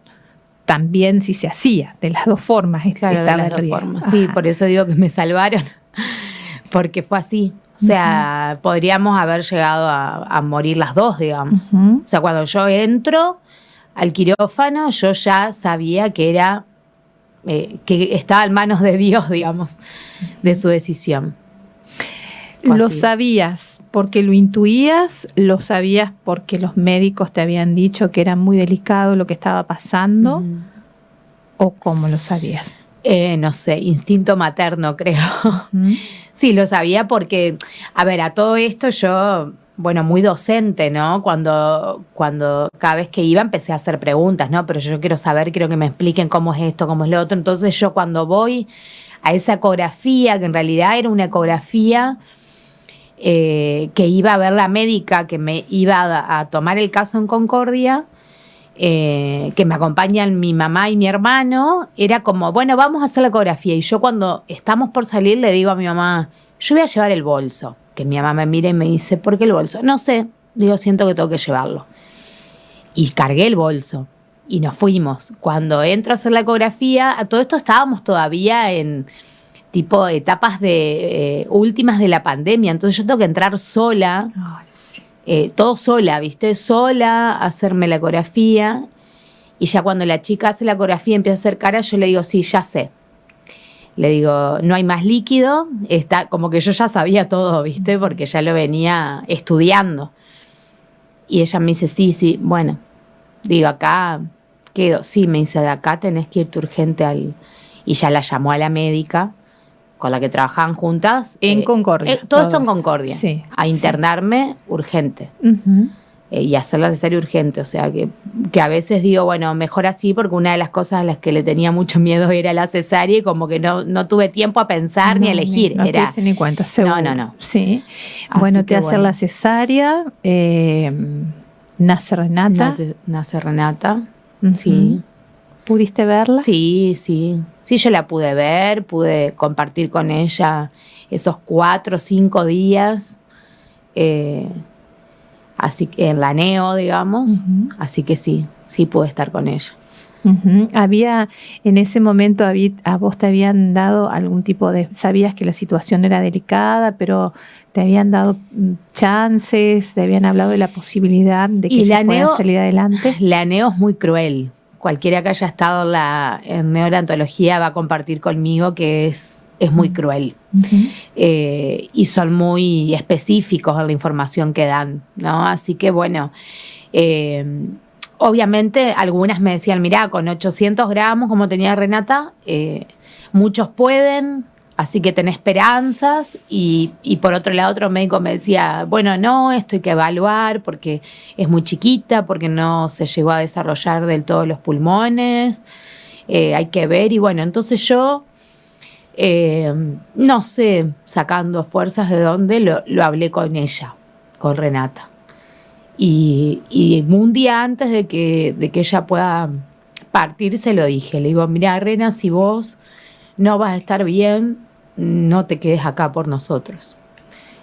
también si se hacía. De las dos formas Claro, de estaba las el dos riesgo. formas. Sí, Ajá. por eso digo que me salvaron, porque fue así. O sea, podríamos haber llegado a morir las dos, digamos. Ujú. O sea, cuando yo entro al quirófano, yo ya sabía que era que estaba en manos de Dios, digamos, de su decisión. Fue ¿Lo así. sabías porque lo intuías? ¿Lo sabías porque los médicos te habían dicho que era muy delicado lo que estaba pasando? Ujú. ¿O cómo lo sabías? No sé, instinto materno, creo. ¿Mm? Sí, lo sabía porque, a ver, a todo esto yo, muy docente, ¿no? Cuando cada vez que iba empecé a hacer preguntas, ¿no? Pero yo quiero saber, quiero que me expliquen cómo es esto, cómo es lo otro. Entonces yo cuando voy a esa ecografía, que en realidad era una ecografía que iba a ver la médica, que me iba a tomar el caso en Concordia, que me acompañan mi mamá y mi hermano, era como, vamos a hacer la ecografía. Y yo cuando estamos por salir le digo a mi mamá, yo voy a llevar el bolso. Que mi mamá me mira y me dice, ¿por qué el bolso? No sé, digo, siento que tengo que llevarlo. Y cargué el bolso y nos fuimos. Cuando entro a hacer la ecografía, a todo esto estábamos todavía en tipo etapas de últimas de la pandemia, entonces yo tengo que entrar sola. Ay, sí. Todo sola, ¿viste? Sola, hacerme la ecografía. Y ya cuando la chica hace la ecografía y empieza a hacer cara, yo le digo, sí, ya sé. Le digo, no hay más líquido. Está como que yo ya sabía todo, ¿viste? Porque ya lo venía estudiando. Y ella me dice, sí, bueno. Digo, acá quedo. Sí, me dice, de acá tenés que irte urgente al... Y ya la llamó a la médica con la que trabajaban juntas. En Concordia. Todo esto en Concordia. Sí, A internarme urgente. Ujú. Y hacer la cesárea urgente. O sea, que a veces digo, mejor así, porque una de las cosas a las que le tenía mucho miedo era la cesárea y como que no tuve tiempo a pensar ni a elegir. No te diste ni cuenta, seguro. No. Sí. Así Bueno, que te hacen la cesárea, nace Renata. Nace Renata. Ujú. Sí. ¿Pudiste verla? Sí, yo la pude ver, pude compartir con ella esos 4 o 5 días, así que en la neo, digamos, Ujú. así que sí pude estar con ella. Ujú. Había, en ese momento, a vos te habían dado algún tipo de, sabías que la situación era delicada, pero te habían dado chances, te habían hablado de la posibilidad de que Y la ella pueda neo- salir adelante. La neo es muy cruel. Cualquiera que haya estado en neonatología va a compartir conmigo que es muy cruel. Ujú. Y son muy específicos en la información que dan, ¿no? Así que obviamente algunas me decían, mirá, con 800 gramos como tenía Renata, muchos pueden, así que tenés esperanzas. Y por otro lado otro médico me decía, no, esto hay que evaluar porque es muy chiquita, porque no se llegó a desarrollar del todo los pulmones, hay que ver. Y entonces yo No sé, sacando fuerzas de dónde, lo hablé con ella, con Renata. Y un día antes de que ella pueda partir, se lo dije. Le digo, mira, Rena, si vos no vas a estar bien, no te quedes acá por nosotros.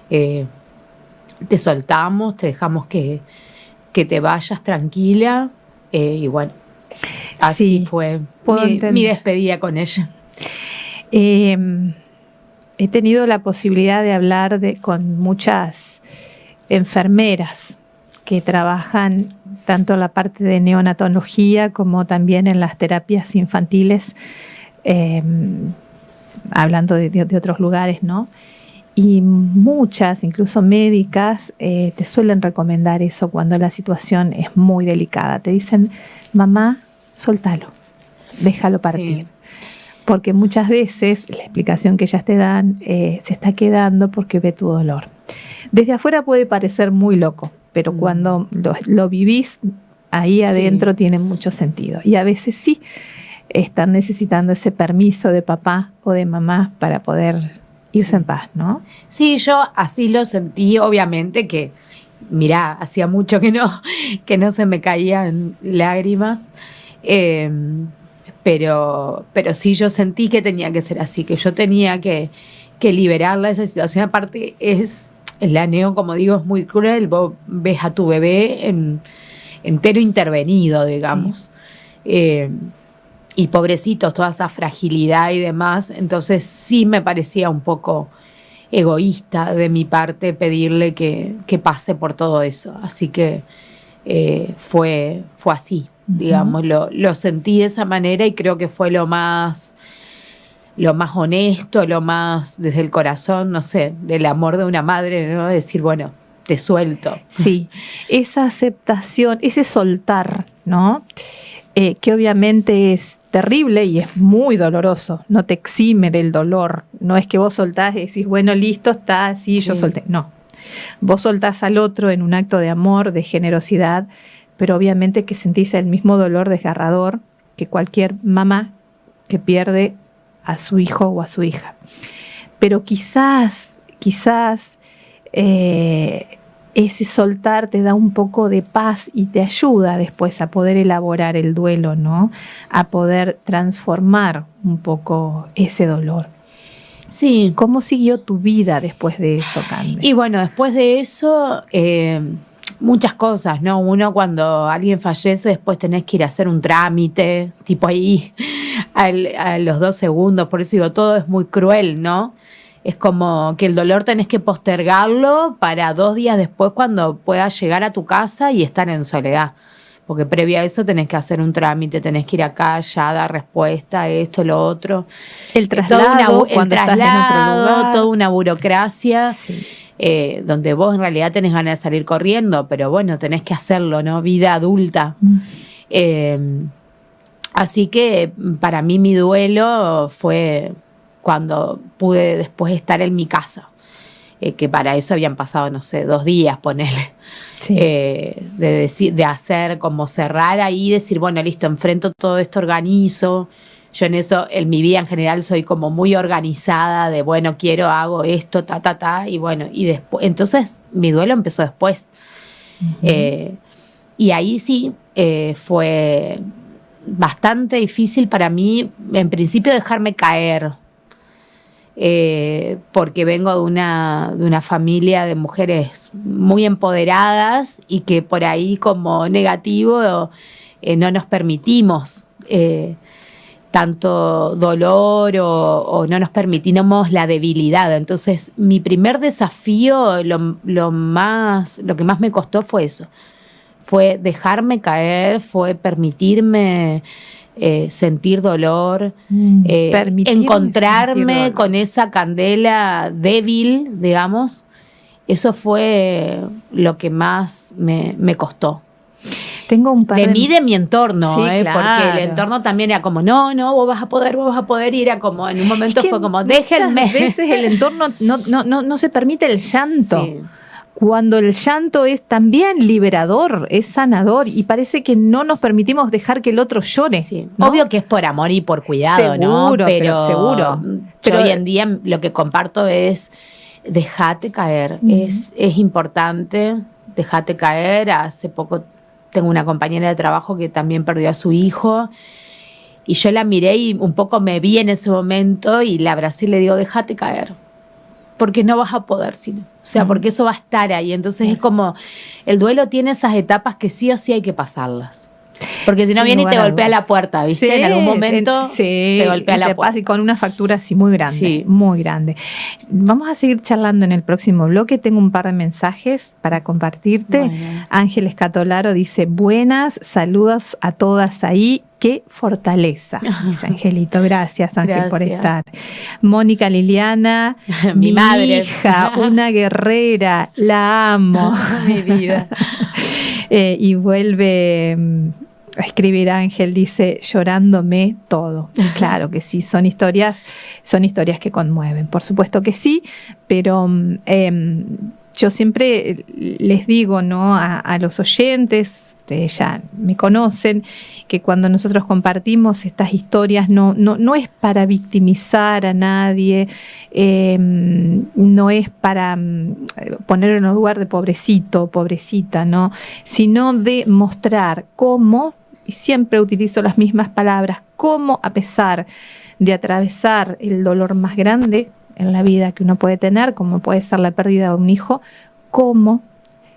Te soltamos, te dejamos que te vayas tranquila. Y bueno, así Sí, fue puedo mi entender. despedida con ella. He tenido la posibilidad de hablar con muchas enfermeras que trabajan tanto en la parte de neonatología como también en las terapias infantiles, hablando de otros lugares, ¿no? Y muchas, incluso médicas, te suelen recomendar eso cuando la situación es muy delicada. Te dicen, mamá, soltalo, déjalo partir. Sí. Porque muchas veces la explicación que ellas te dan se está quedando porque ve tu dolor. Desde afuera puede parecer muy loco, pero cuando lo vivís ahí adentro tiene mucho sentido. Y a veces sí están necesitando ese permiso de papá o de mamá para poder irse en paz, ¿no? Sí, yo así lo sentí, obviamente que, mirá, hacía mucho que no se me caían lágrimas, pero sí yo sentí que tenía que ser así, que yo tenía que liberarla de esa situación. Aparte, la neo, como digo, es muy cruel. Vos ves a tu bebé entero intervenido, digamos. Y pobrecitos, toda esa fragilidad y demás. Entonces sí me parecía un poco egoísta de mi parte pedirle que pase por todo eso. Así que fue así, digamos. Lo sentí de esa manera y creo que fue lo más honesto, lo más desde el corazón, no sé, del amor de una madre, ¿no? Decir, bueno, te suelto. Sí, esa aceptación, ese soltar, ¿no? Que obviamente es terrible y es muy doloroso, no te exime del dolor. No es que vos soltás y decís, bueno, listo, está así, yo solté. No, vos soltás al otro en un acto de amor, de generosidad, pero obviamente que sentís el mismo dolor desgarrador que cualquier mamá que pierde a su hijo o a su hija. Pero quizás ese soltar te da un poco de paz y te ayuda después a poder elaborar el duelo, ¿no? A poder transformar un poco ese dolor. Sí. ¿Cómo siguió tu vida después de eso, Cande? Y bueno, después de eso, muchas cosas, ¿no? Uno, cuando alguien fallece, después tenés que ir a hacer un trámite, tipo ahí, a los 2 segundos. Por eso digo, todo es muy cruel, ¿no? Es como que el dolor tenés que postergarlo para 2 días después, cuando puedas llegar a tu casa y estar en soledad. Porque previo a eso tenés que hacer un trámite, tenés que ir acá, allá, dar respuesta, esto, lo otro. El traslado, cuando estás en otro lugar. Toda una burocracia, Sí. Donde vos en realidad tenés ganas de salir corriendo, pero bueno, tenés que hacerlo, ¿no? Vida adulta. Así que para mí mi duelo fue cuando pude después estar en mi casa, que para eso habían pasado, no sé, 2 días, ponele. Sí. De hacer como cerrar ahí, decir, bueno, listo, enfrento todo esto, organizo. Yo en eso, en mi vida en general, soy como muy organizada, de bueno, hago esto, y bueno, y después, entonces mi duelo empezó después. Y ahí sí fue bastante difícil para mí, en principio, dejarme caer. Porque vengo de una familia de mujeres muy empoderadas y que por ahí, como negativo, no nos permitimos tanto dolor o no nos permitimos la debilidad. Entonces mi primer desafío, lo que más me costó fue eso, fue dejarme caer, fue permitirme sentir dolor, encontrarme con esa candela débil, digamos. Eso fue lo que más me costó. Tengo un par de mí, de mi entorno, sí, claro. Porque el entorno también era como, no, vos vas a poder, y era como, en un momento fue como, déjenme. Muchas veces el entorno no se permite el llanto. Sí. cuando el llanto es también liberador, es sanador, y parece que no nos permitimos dejar que el otro llore. Sí. ¿no? Obvio que es por amor y por cuidado, ¿no? Seguro, pero seguro. Pero hoy en día lo que comparto es dejate caer. Es importante, dejate caer. Hace poco tengo una compañera de trabajo que también perdió a su hijo. Y yo la miré y un poco me vi en ese momento y la abracé y le digo, déjate caer, porque no vas a poder, sino, o sea, porque eso va a estar ahí. Entonces es como, el duelo tiene esas etapas que sí o sí hay que pasarlas. Porque si no Sin viene y te lugar a golpea dudas. la puerta, ¿viste? Sí, En algún momento te golpea la puerta. Y con una factura así muy grande, Sí. muy grande. Vamos a seguir charlando en el próximo bloque. Tengo un par de mensajes para compartirte. Bueno. Ángeles Catolaro dice, buenas, saludos a todas ahí. ¡Qué fortaleza! Dice Angelito. Gracias, Ángel, por Gracias. estar. Mónica Liliana, Mi madre. hija, una guerrera, la amo. Mi vida. Y vuelve a escribir Ángel, dice, llorándome todo. Claro que sí, son historias que conmueven, por supuesto que sí, pero yo siempre les digo, ¿no?, a los oyentes, ustedes ya me conocen, que cuando nosotros compartimos estas historias no es para victimizar a nadie, no es para poner en un lugar de pobrecito, pobrecita, ¿no?, sino de mostrar cómo, y siempre utilizo las mismas palabras, cómo a pesar de atravesar el dolor más grande en la vida que uno puede tener, como puede ser la pérdida de un hijo, cómo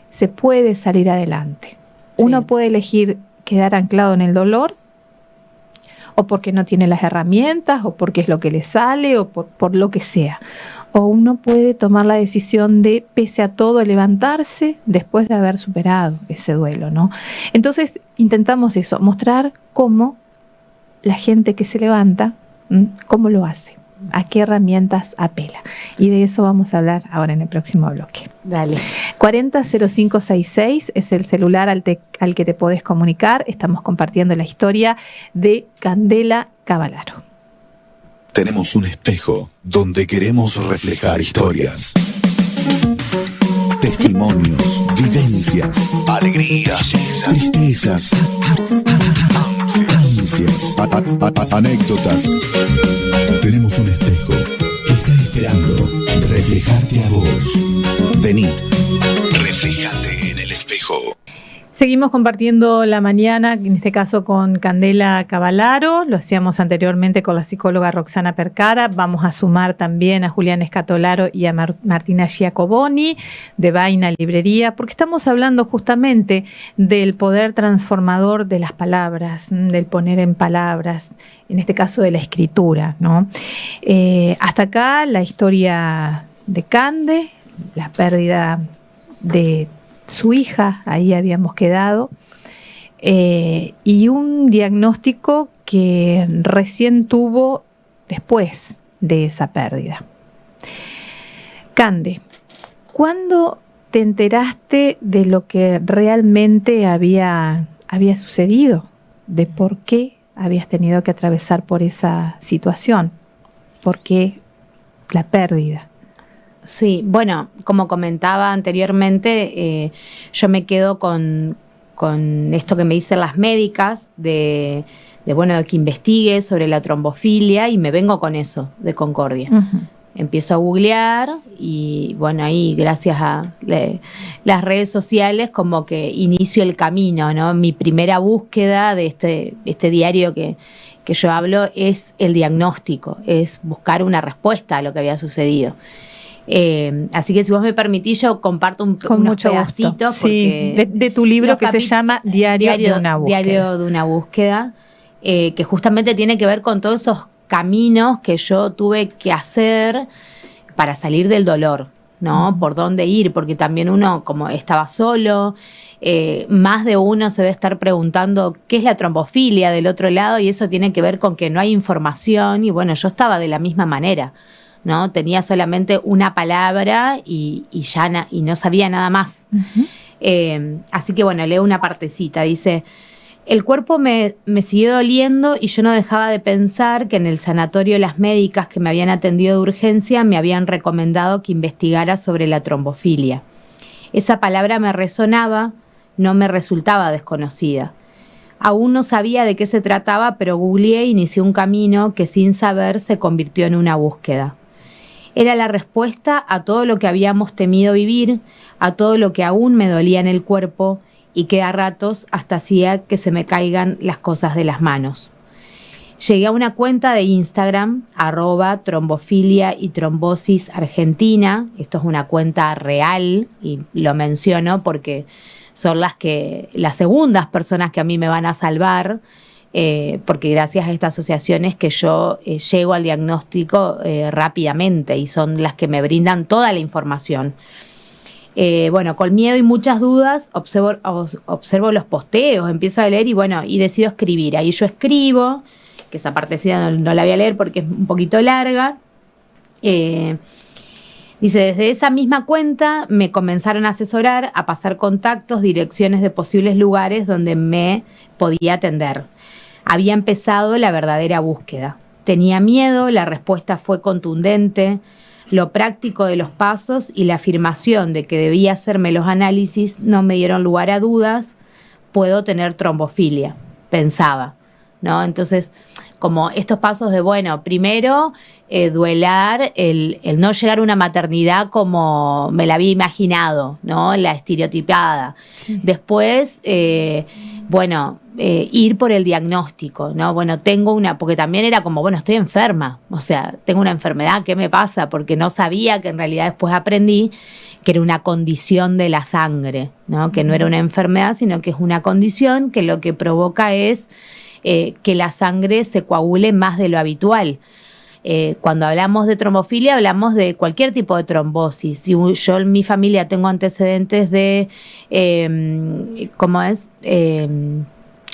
se puede salir adelante. Uno puede elegir quedar anclado en el dolor, o porque no tiene las herramientas, o porque es lo que le sale, o por lo que sea. O uno puede tomar la decisión de, pese a todo, levantarse después de haber superado ese duelo, ¿no? Entonces intentamos eso, mostrar cómo la gente que se levanta, cómo lo hace, a qué herramientas apela. Y de eso vamos a hablar ahora en el próximo bloque. Dale. 400566 es el celular al que te podés comunicar. Estamos compartiendo la historia de Candela Cavalaro. Tenemos un espejo donde queremos reflejar historias, testimonios, vivencias, alegrías, tristezas, ansias, anécdotas. Tenemos un espejo que está esperando reflejarte a vos. Vení, reflejate en el espejo. Seguimos compartiendo la mañana, en este caso con Candela Cavalaro, lo hacíamos anteriormente con la psicóloga Roxana Percara, vamos a sumar también a Julián Escatolaro y a Martina Giacoboni de Vaina Librería, porque estamos hablando justamente del poder transformador de las palabras, del poner en palabras, en este caso de la escritura, ¿no? Hasta acá la historia de Cande, la pérdida de su hija, ahí habíamos quedado, y un diagnóstico que recién tuvo después de esa pérdida. Cande, ¿cuándo te enteraste de lo que realmente había sucedido? ¿De por qué habías tenido que atravesar por esa situación? ¿Por qué la pérdida? Sí, bueno, como comentaba anteriormente, yo me quedo con esto que me dicen las médicas de que investigue sobre la trombofilia y me vengo con eso de Concordia. Uh-huh. Empiezo a googlear y bueno, ahí gracias a las redes sociales como que inicio el camino, ¿no? Mi primera búsqueda de este diario que yo hablo es el diagnóstico, es buscar una respuesta a lo que había sucedido. Así que si vos me permitís, yo comparto unos pedacitos. Sí, de tu libro que se llama Diario de una búsqueda. Diario de una búsqueda, que justamente tiene que ver con todos esos caminos que yo tuve que hacer para salir del dolor, ¿no? Por dónde ir, porque también uno, como estaba solo, más de uno se debe estar preguntando qué es la trombofilia del otro lado, y eso tiene que ver con que no hay información, y bueno, yo estaba de la misma manera, ¿no? Tenía solamente una palabra y no sabía nada más. Uh-huh. Así que bueno, leo una partecita. Dice: el cuerpo me siguió doliendo y yo no dejaba de pensar que en el sanatorio las médicas que me habían atendido de urgencia me habían recomendado que investigara sobre la trombofilia. Esa palabra me resonaba, no me resultaba desconocida. Aún no sabía de qué se trataba, pero googleé e inicié un camino que sin saber se convirtió en una búsqueda. Era la respuesta a todo lo que habíamos temido vivir, a todo lo que aún me dolía en el cuerpo y que a ratos hasta hacía que se me caigan las cosas de las manos. Llegué a una cuenta de Instagram, @trombofilia y trombosis argentina. Esto es una cuenta real y lo menciono porque son las segundas personas que a mí me van a salvar, porque gracias a esta asociación es que yo llego al diagnóstico rápidamente y son las que me brindan toda la información. Bueno, con miedo y muchas dudas observo los posteos, empiezo a leer y decido escribir. Ahí yo escribo, que esa partecita no la voy a leer porque es un poquito larga. Dice, desde esa misma cuenta me comenzaron a asesorar, a pasar contactos, direcciones de posibles lugares donde me podía atender. Había empezado la verdadera búsqueda. Tenía miedo, la respuesta fue contundente. Lo práctico de los pasos y la afirmación de que debía hacerme los análisis no me dieron lugar a dudas. Puedo tener trombofilia, pensaba, ¿no? Entonces, como estos pasos de, bueno, primero duelar el no llegar a una maternidad como me la había imaginado, ¿no? La estereotipada. Sí. Después, ir por el diagnóstico, ¿no? Bueno, porque también era como, bueno, estoy enferma, o sea, tengo una enfermedad, ¿qué me pasa? Porque no sabía que en realidad después aprendí que era una condición de la sangre, ¿no? Que no era una enfermedad, sino que es una condición que lo que provoca es que la sangre se coagule más de lo habitual. Cuando hablamos de trombofilia, hablamos de cualquier tipo de trombosis. Si yo en mi familia tengo antecedentes de,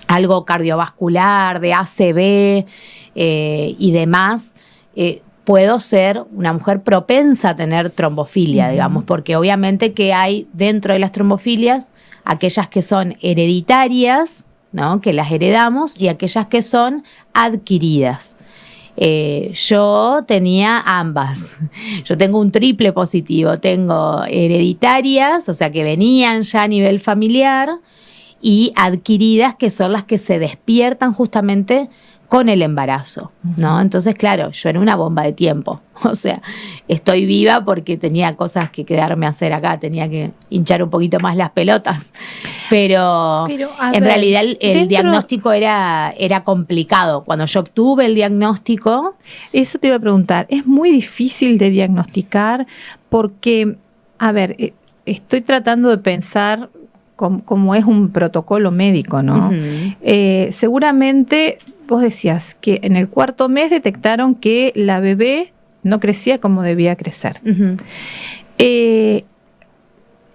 algo cardiovascular, de ACV y demás, puedo ser una mujer propensa a tener trombofilia, digamos, porque obviamente que hay dentro de las trombofilias aquellas que son hereditarias, ¿no? Que las heredamos, y aquellas que son adquiridas. Yo tenía ambas. Yo tengo un triple positivo. Tengo hereditarias, o sea, que venían ya a nivel familiar, y adquiridas, que son las que se despiertan justamente con el embarazo, ¿no? Entonces, claro, yo era una bomba de tiempo. O sea, estoy viva porque tenía cosas que quedarme a hacer acá, tenía que hinchar un poquito más las pelotas. Pero en realidad el diagnóstico era complicado. Cuando yo obtuve el diagnóstico... Eso te iba a preguntar, es muy difícil de diagnosticar porque, estoy tratando de pensar como es un protocolo médico, ¿no? Seguramente vos decías que en el 4º mes detectaron que la bebé no crecía como debía crecer.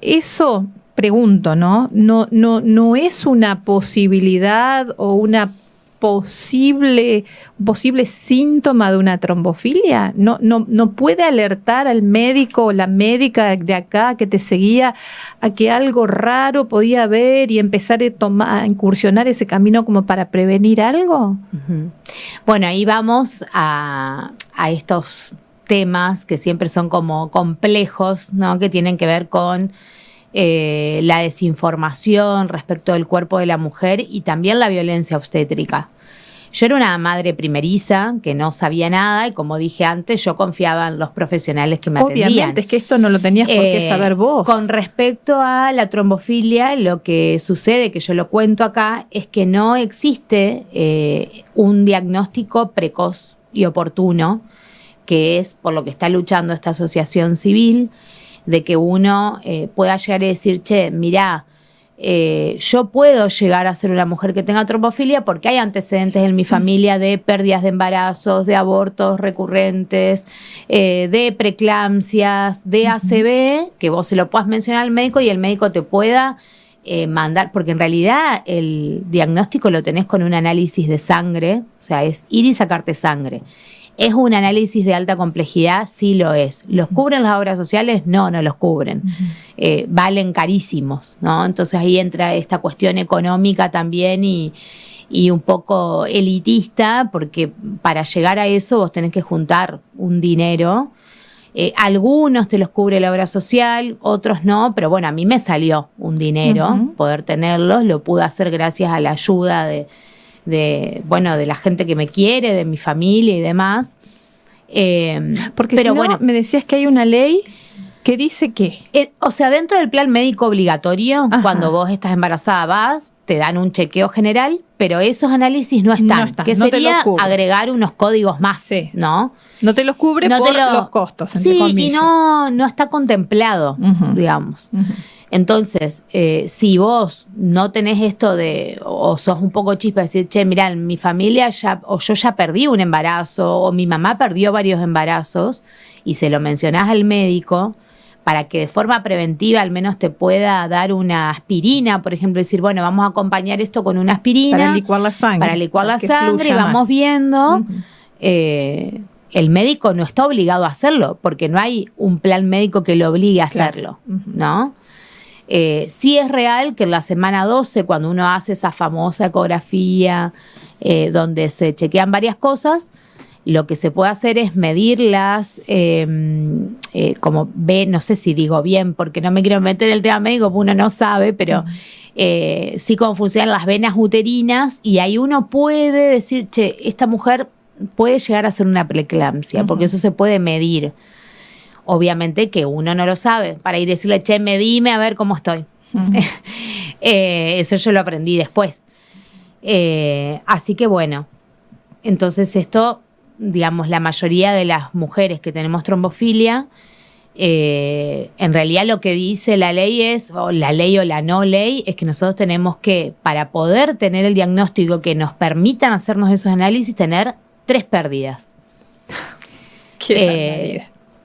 Eso, pregunto, ¿no? No es una posibilidad o una posible síntoma de una trombofilia. No puede alertar al médico o la médica de acá que te seguía a que algo raro podía haber y empezar a incursionar ese camino como para prevenir algo. Bueno, ahí vamos a estos temas que siempre son como complejos, ¿no? Que tienen que ver con la desinformación respecto del cuerpo de la mujer y también la violencia obstétrica. Yo era una madre primeriza que no sabía nada y, como dije antes, yo confiaba en los profesionales que me atendían. Obviamente, es que esto no lo tenías por qué saber vos. Con respecto a la trombofilia, lo que sucede, que yo lo cuento acá, es que no existe un diagnóstico precoz y oportuno, que es por lo que está luchando esta asociación civil, de que uno pueda llegar y decir, che, mirá, yo puedo llegar a ser una mujer que tenga trombofilia porque hay antecedentes en mi familia de pérdidas de embarazos, de abortos recurrentes, de preeclampsias, de ACV, que vos se lo puedas mencionar al médico y el médico te pueda mandar, porque en realidad el diagnóstico lo tenés con un análisis de sangre, o sea, es ir y sacarte sangre. ¿Es un análisis de alta complejidad? Sí lo es. ¿Los cubren las obras sociales? No los cubren. Valen carísimos, ¿no? Entonces ahí entra esta cuestión económica también y un poco elitista, porque para llegar a eso vos tenés que juntar un dinero Algunos te los cubre la obra social, otros no, pero bueno, a mí me salió un dinero poder tenerlos, lo pude hacer gracias a la ayuda de la gente que me quiere, de mi familia y demás. Porque pero si no, bueno, me decías que hay una ley que dice que... o sea, dentro del plan médico obligatorio, cuando vos estás embarazada vas, te dan un chequeo general, pero esos análisis no están. Que no te sería lo cubre. agregar unos códigos más, Sí. ¿no? No te los cubre por los costos, entre Sí, comillas. y no está contemplado, digamos. Entonces, si vos no tenés esto o sos un poco chispa, decir, che, mirá, mi familia o yo ya perdí un embarazo, o mi mamá perdió varios embarazos, y se lo mencionás al médico, para que de forma preventiva al menos te pueda dar una aspirina, por ejemplo, decir, bueno, vamos a acompañar esto con una aspirina. Para licuar la sangre. Para licuar la que sangre, y fluya vamos más. viendo. El médico no está obligado a hacerlo, porque no hay un plan médico que lo obligue a hacerlo, ¿no? Sí es real que en la semana 12, cuando uno hace esa famosa ecografía, donde se chequean varias cosas, lo que se puede hacer es medirlas, como no sé si digo bien, porque no me quiero meter en el tema médico, porque uno no sabe, pero sí cómo funcionan las venas uterinas, y ahí uno puede decir, che, esta mujer puede llegar a ser una preeclampsia, porque eso se puede medir. Obviamente que uno no lo sabe, para ir a decirle, che, medime a ver cómo estoy. Eso yo lo aprendí después. Así que bueno, entonces esto, digamos, la mayoría de las mujeres que tenemos trombofilia, en realidad lo que dice la ley o la no ley, es que nosotros tenemos que, para poder tener el diagnóstico que nos permitan hacernos esos análisis, tener 3 pérdidas.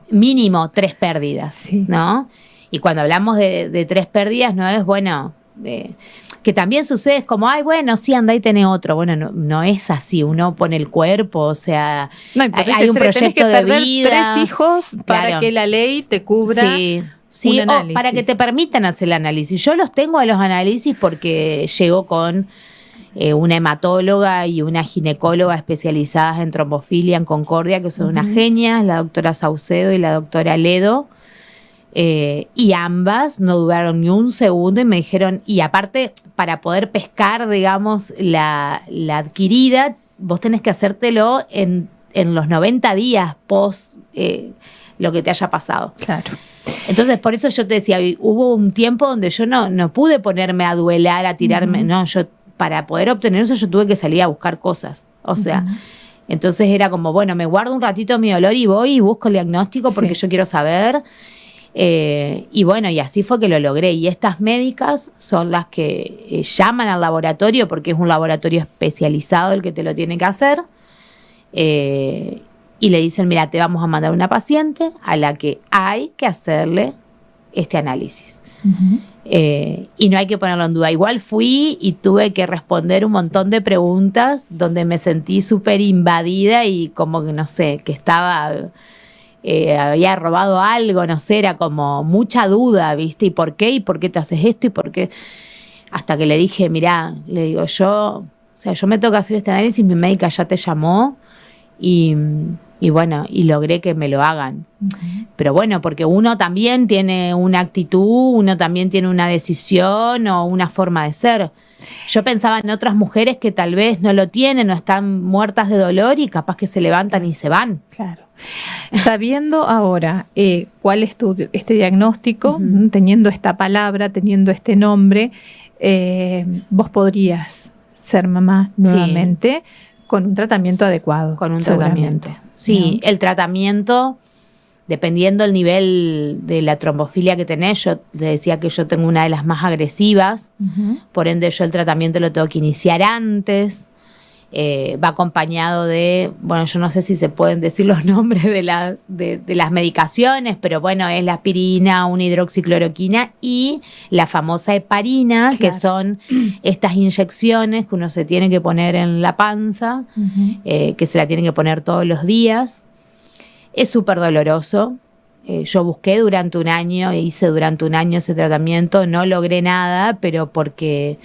Mínimo 3 pérdidas, sí. ¿no? Y cuando hablamos de 3 pérdidas, no es, bueno, que también sucede, es como, ay, bueno, sí, andá y tenés otro. Bueno, no es así, uno pone el cuerpo, o sea, hay un proyecto de vida. 3 hijos para que la ley te cubra. Sí, un o para que te permitan hacer el análisis. Yo los tengo a los análisis porque llego con una hematóloga y una ginecóloga especializadas en trombofilia en Concordia, que son unas genias, la doctora Saucedo y la doctora Ledo. Y ambas no dudaron ni un segundo y me dijeron, y aparte, para poder pescar, digamos, la adquirida, vos tenés que hacértelo en los 90 días post lo que te haya pasado. Claro. Entonces, por eso yo te decía, hubo un tiempo donde yo no pude ponerme a duelar, a tirarme, no, yo para poder obtener eso yo tuve que salir a buscar cosas, o sea, entonces era como, bueno, me guardo un ratito mi dolor y voy y busco el diagnóstico porque yo quiero saber, y bueno, y así fue que lo logré, y estas médicas son las que llaman al laboratorio, porque es un laboratorio especializado el que te lo tiene que hacer, y le dicen, mira, te vamos a mandar una paciente a la que hay que hacerle este análisis. Y no hay que ponerlo en duda. Igual fui y tuve que responder un montón de preguntas donde me sentí súper invadida y como que, no sé, que había robado algo, no sé, era como mucha duda, ¿viste? ¿Y por qué? ¿Y por qué te haces esto? ¿Y por qué? Hasta que le dije, mirá, le digo, yo me toca hacer este análisis, mi médica ya te llamó y bueno, y logré que me lo hagan. Pero bueno, porque uno también tiene una actitud, uno también tiene una decisión o una forma de ser. Yo pensaba en otras mujeres que tal vez no lo tienen o están muertas de dolor y capaz que se levantan y se van. Claro. Sabiendo ahora cuál es este diagnóstico, teniendo esta palabra, teniendo este nombre, vos podrías ser mamá nuevamente con un tratamiento adecuado. Con un tratamiento. Sí, el tratamiento, dependiendo del nivel de la trombofilia que tenés, yo te decía que yo tengo una de las más agresivas, por ende yo el tratamiento lo tengo que iniciar antes, va acompañado de, bueno, yo no sé si se pueden decir los nombres de las medicaciones, pero bueno, es la aspirina, una hidroxicloroquina y la famosa heparina, que son estas inyecciones que uno se tiene que poner en la panza, que se la tienen que poner todos los días. Es súper doloroso. Yo busqué durante un año, hice durante un año ese tratamiento, no logré nada, pero porque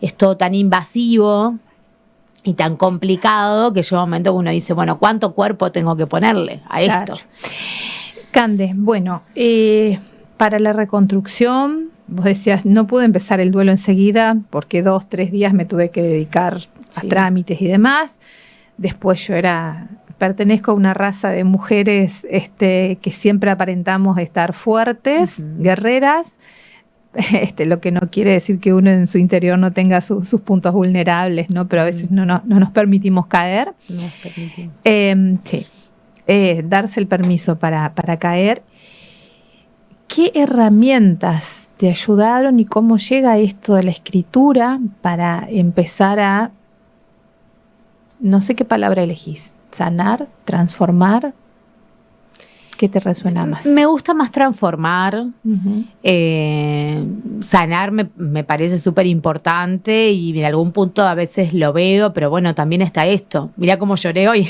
es todo tan invasivo y tan complicado que llega un momento que uno dice, bueno, ¿cuánto cuerpo tengo que ponerle a esto? Cande, bueno, para la reconstrucción, vos decías, no pude empezar el duelo enseguida porque 2-3 días me tuve que dedicar a trámites y demás. Después pertenezco a una raza de mujeres que siempre aparentamos estar fuertes, guerreras, lo que no quiere decir que uno en su interior no tenga sus puntos vulnerables, ¿no? Pero a veces no nos permitimos caer. Nos permitimos. Darse el permiso para caer. ¿Qué herramientas te ayudaron y cómo llega esto de la escritura para empezar a, no sé qué palabra elegís, sanar, transformar? ¿Qué te resuena más? Me gusta más transformar. Sanar me parece súper importante y en algún punto a veces lo veo, pero bueno, también está esto. Mirá cómo lloré hoy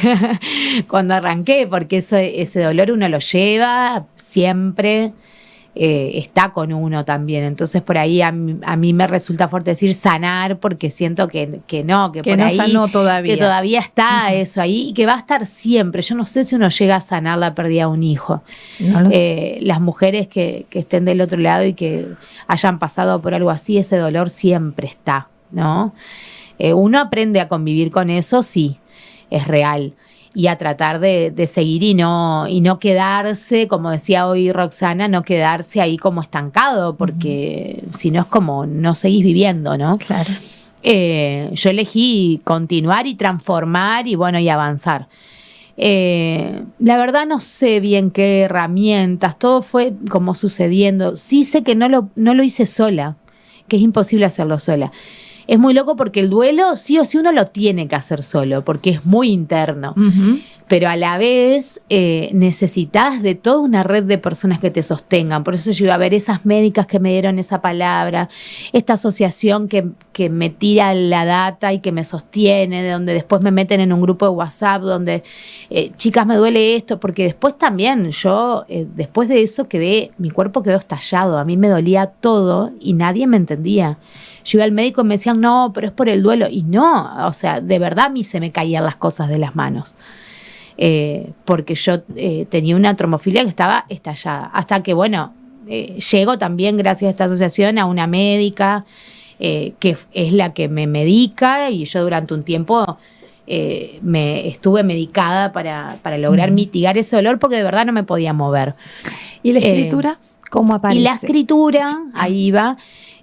cuando arranqué, porque ese dolor uno lo lleva siempre. Está con uno también, entonces por ahí a mí me resulta fuerte decir sanar, porque siento que no, que por no ahí sanó todavía. que todavía está eso ahí y que va a estar siempre. Yo no sé si uno llega a sanar la pérdida de un hijo. No lo sé. Las mujeres que estén del otro lado y que hayan pasado por algo así, ese dolor siempre está, ¿no? Uno aprende a convivir con eso, sí, es real. Y a tratar de seguir y no quedarse, como decía hoy Roxana, no quedarse ahí como estancado, porque si no es como no seguís viviendo, ¿no? Claro. Yo elegí continuar y transformar y bueno, y avanzar. La verdad no sé bien qué herramientas, todo fue como sucediendo. Sí sé que no lo hice sola, que es imposible hacerlo sola. Es muy loco porque el duelo sí o sí uno lo tiene que hacer solo, porque es muy interno. Pero a la vez necesitas de toda una red de personas que te sostengan. Por eso yo iba a ver esas médicas que me dieron esa palabra, esta asociación que me tira la data y que me sostiene, de donde después me meten en un grupo de WhatsApp, donde chicas, me duele esto, porque después también yo, después de eso mi cuerpo quedó estallado, a mí me dolía todo y nadie me entendía. Yo iba al médico y me decían, no, pero es por el duelo. Y no, o sea, de verdad a mí se me caían las cosas de las manos. Porque yo tenía una trombofilia que estaba estallada. Hasta que, bueno, llego también, gracias a esta asociación, a una médica que es la que me medica. Y yo durante un tiempo me estuve medicada para lograr mitigar ese dolor, porque de verdad no me podía mover. ¿Y la escritura cómo aparece? Y la escritura, ahí va.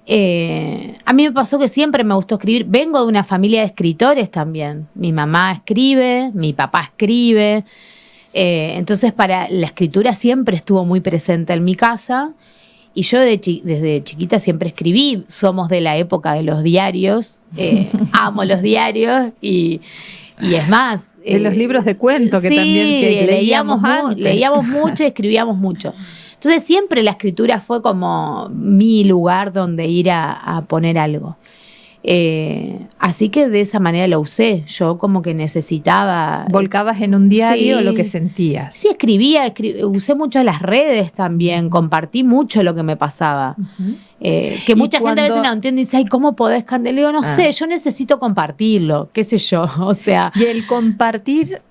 A mí me pasó que siempre me gustó escribir. Vengo de una familia de escritores también. Mi mamá escribe, mi papá escribe. Entonces para la escritura siempre estuvo muy presente en mi casa. Y yo desde chiquita siempre escribí. Somos de la época de los diarios. Amo los diarios y es más. De los libros de cuento que sí, también que leíamos mucho y escribíamos mucho. Entonces siempre la escritura fue como mi lugar donde ir a poner algo. Así que de esa manera lo usé. Yo como que necesitaba... ¿Volcabas en un diario sí, lo que sentías? Sí, usé mucho las redes también, compartí mucho lo que me pasaba. Que mucha gente a veces no entiende y dice, ay, ¿cómo podés, Cande? Le digo, no sé, yo necesito compartirlo, qué sé yo, o sea... ¿Y el compartir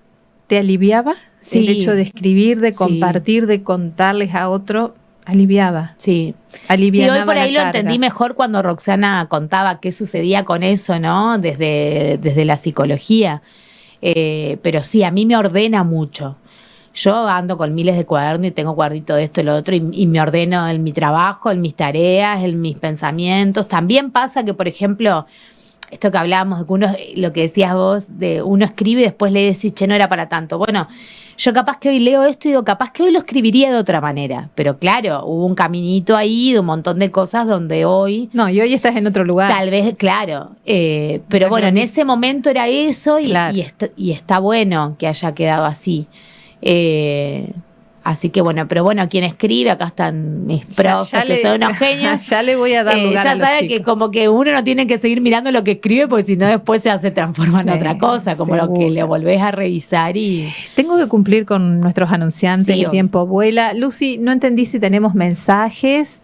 te aliviaba? Sí. El hecho de escribir, de compartir, de contarles a otro, aliviaba. Sí. Alivianaba. Sí, hoy por ahí la lo carga. entendí mejor cuando Roxana contaba qué sucedía con eso, ¿no? Desde la psicología. Pero sí, a mí me ordena mucho. Yo ando con miles de cuadernos y tengo cuadrito de esto y lo otro y me ordeno en mi trabajo, en mis tareas, en mis pensamientos. También pasa que, por ejemplo, esto que hablábamos de que uno, lo que decías vos, de uno escribe y después le decís, che, no era para tanto. Bueno, yo capaz que hoy leo esto y digo, capaz que hoy lo escribiría de otra manera. Pero claro, hubo un caminito ahí de un montón de cosas donde hoy... No, y hoy estás en otro lugar. Tal vez, claro. Pero bueno, en ese momento era eso claro. y está bueno que haya quedado así. Así que bueno, pero bueno, quien escribe, acá están mis profes, que son unos genios. Ya le voy a dar lugar ya a los sabe chicos. que como que uno no tiene que seguir mirando lo que escribe, porque si no después se transforma en otra cosa, como lo que le volvés a revisar y... Tengo que cumplir con nuestros anunciantes, Sí, el tiempo vuela. Lucy, no entendí si tenemos mensajes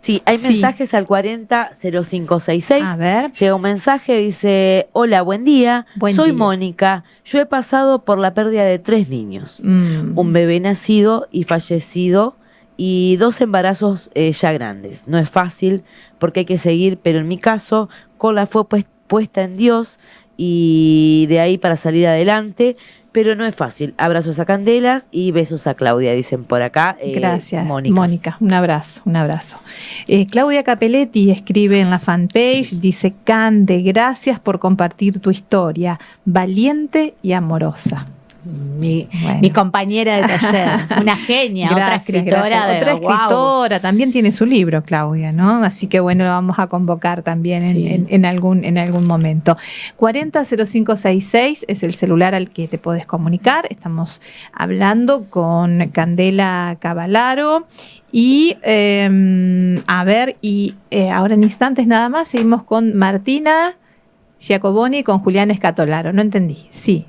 Sí, hay Sí. mensajes al 400566. A ver. Llega un mensaje, dice: hola, buen día. Buen Soy día. Mónica. Yo he pasado por la pérdida de 3 niños. Un bebé nacido y fallecido y 2 embarazos ya grandes. No es fácil porque hay que seguir, pero en mi caso, con la fue puesta en Dios y de ahí para salir adelante, pero no es fácil. Abrazos a Candelas y besos a Claudia, dicen por acá. Gracias, Mónica. Mónica. Un abrazo, un abrazo. Claudia Capelletti escribe en la fanpage, dice: Cande, gracias por compartir tu historia, valiente y amorosa. Mi Bueno. compañera de taller, una genia, otra Gracias, escritora. gracias. Otra wow. escritora, también tiene su libro, Claudia, ¿no? Así que bueno, lo vamos a convocar también Sí. en algún momento. 400566 es el celular al que te podés comunicar. Estamos hablando con Candela Cavalaro. Y ahora en instantes nada más seguimos con Martina Giacoboni y con Julián Escatolaro. No entendí. Sí.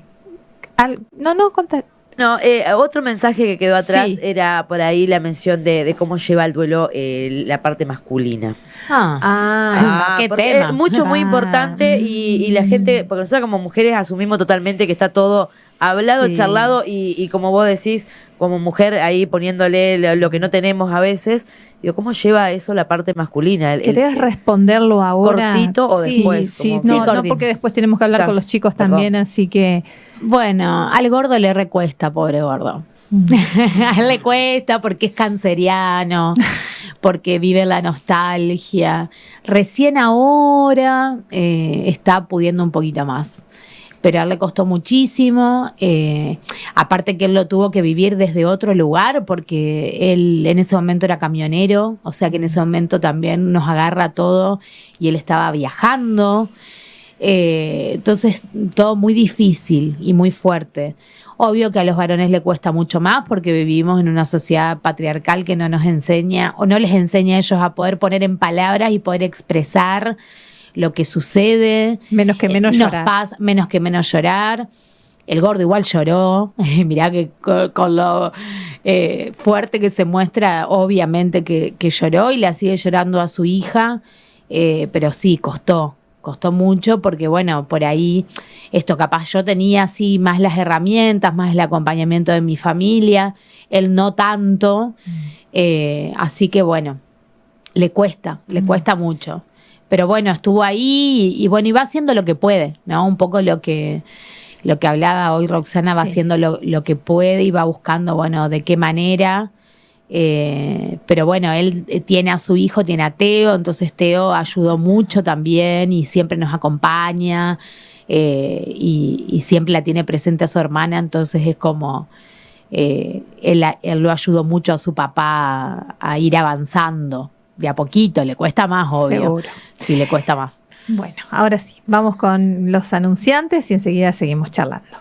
Contar. No, otro mensaje que quedó atrás Sí. era por ahí la mención de cómo lleva el duelo la parte masculina. Qué Porque tema. es mucho, muy importante y la gente, porque nosotros como mujeres asumimos totalmente que está todo hablado, Sí. charlado y como vos decís, como mujer ahí poniéndole lo que no tenemos a veces, digo, ¿cómo lleva eso la parte masculina? ¿Querés responderlo ahora? cortito o después? Sí, Como- no, Sí, no, cortito. porque después tenemos que hablar Claro. con los chicos Perdón. también, así que... Bueno, al gordo le recuesta, pobre gordo. A él le cuesta porque es canceriano, porque vive la nostalgia. Recién ahora está pudiendo un poquito más. Pero a él le costó muchísimo. Aparte que él lo tuvo que vivir desde otro lugar, porque él en ese momento era camionero, o sea que en ese momento también nos agarra todo y él estaba viajando. Entonces, todo muy difícil y muy fuerte. Obvio que a los varones le cuesta mucho más porque vivimos en una sociedad patriarcal que no nos enseña o no les enseña a ellos a poder poner en palabras y poder expresar lo que sucede. Menos que menos Nos llorar. pasa, menos que menos llorar. El gordo igual lloró. Mirá que con lo fuerte que se muestra, obviamente que lloró y le sigue llorando a su hija. Pero sí, costó mucho porque, bueno, por ahí esto capaz yo tenía así más las herramientas, más el acompañamiento de mi familia, él no tanto. Así que, bueno, le cuesta mucho. Pero bueno, estuvo ahí y bueno, y va haciendo lo que puede, ¿no? Un poco lo que hablaba hoy Roxana, va Sí. haciendo lo que puede y va buscando, bueno, de qué manera. Pero bueno, él tiene a su hijo, tiene a Teo, entonces Teo ayudó mucho también y siempre nos acompaña y siempre la tiene presente a su hermana, entonces es como él lo ayudó mucho a su papá a ir avanzando de a poquito, le cuesta más, obvio. Seguro. Sí, le cuesta más. Bueno, ahora sí, vamos con los anunciantes y enseguida seguimos charlando.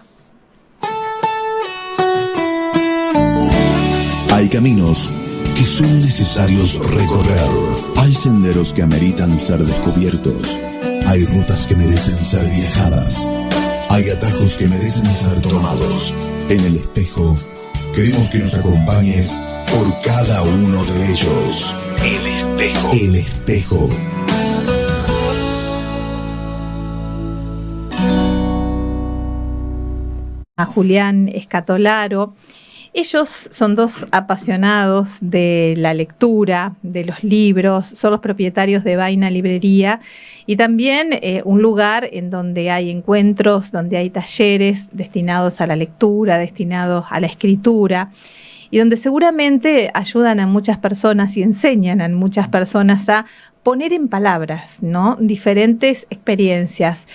Hay caminos que son necesarios recorrer. Hay senderos que ameritan ser descubiertos. Hay rutas que merecen ser viajadas. Hay atajos que merecen ser tomados. En el espejo, queremos que nos acompañes por cada uno de ellos. El espejo. El espejo. A Julián Escatolaro. Ellos son dos apasionados de la lectura, de los libros, son los propietarios de Vaina Librería y también un lugar en donde hay encuentros, donde hay talleres destinados a la lectura, destinados a la escritura y donde seguramente ayudan a muchas personas y enseñan a muchas personas a poner en palabras, ¿no? Diferentes experiencias.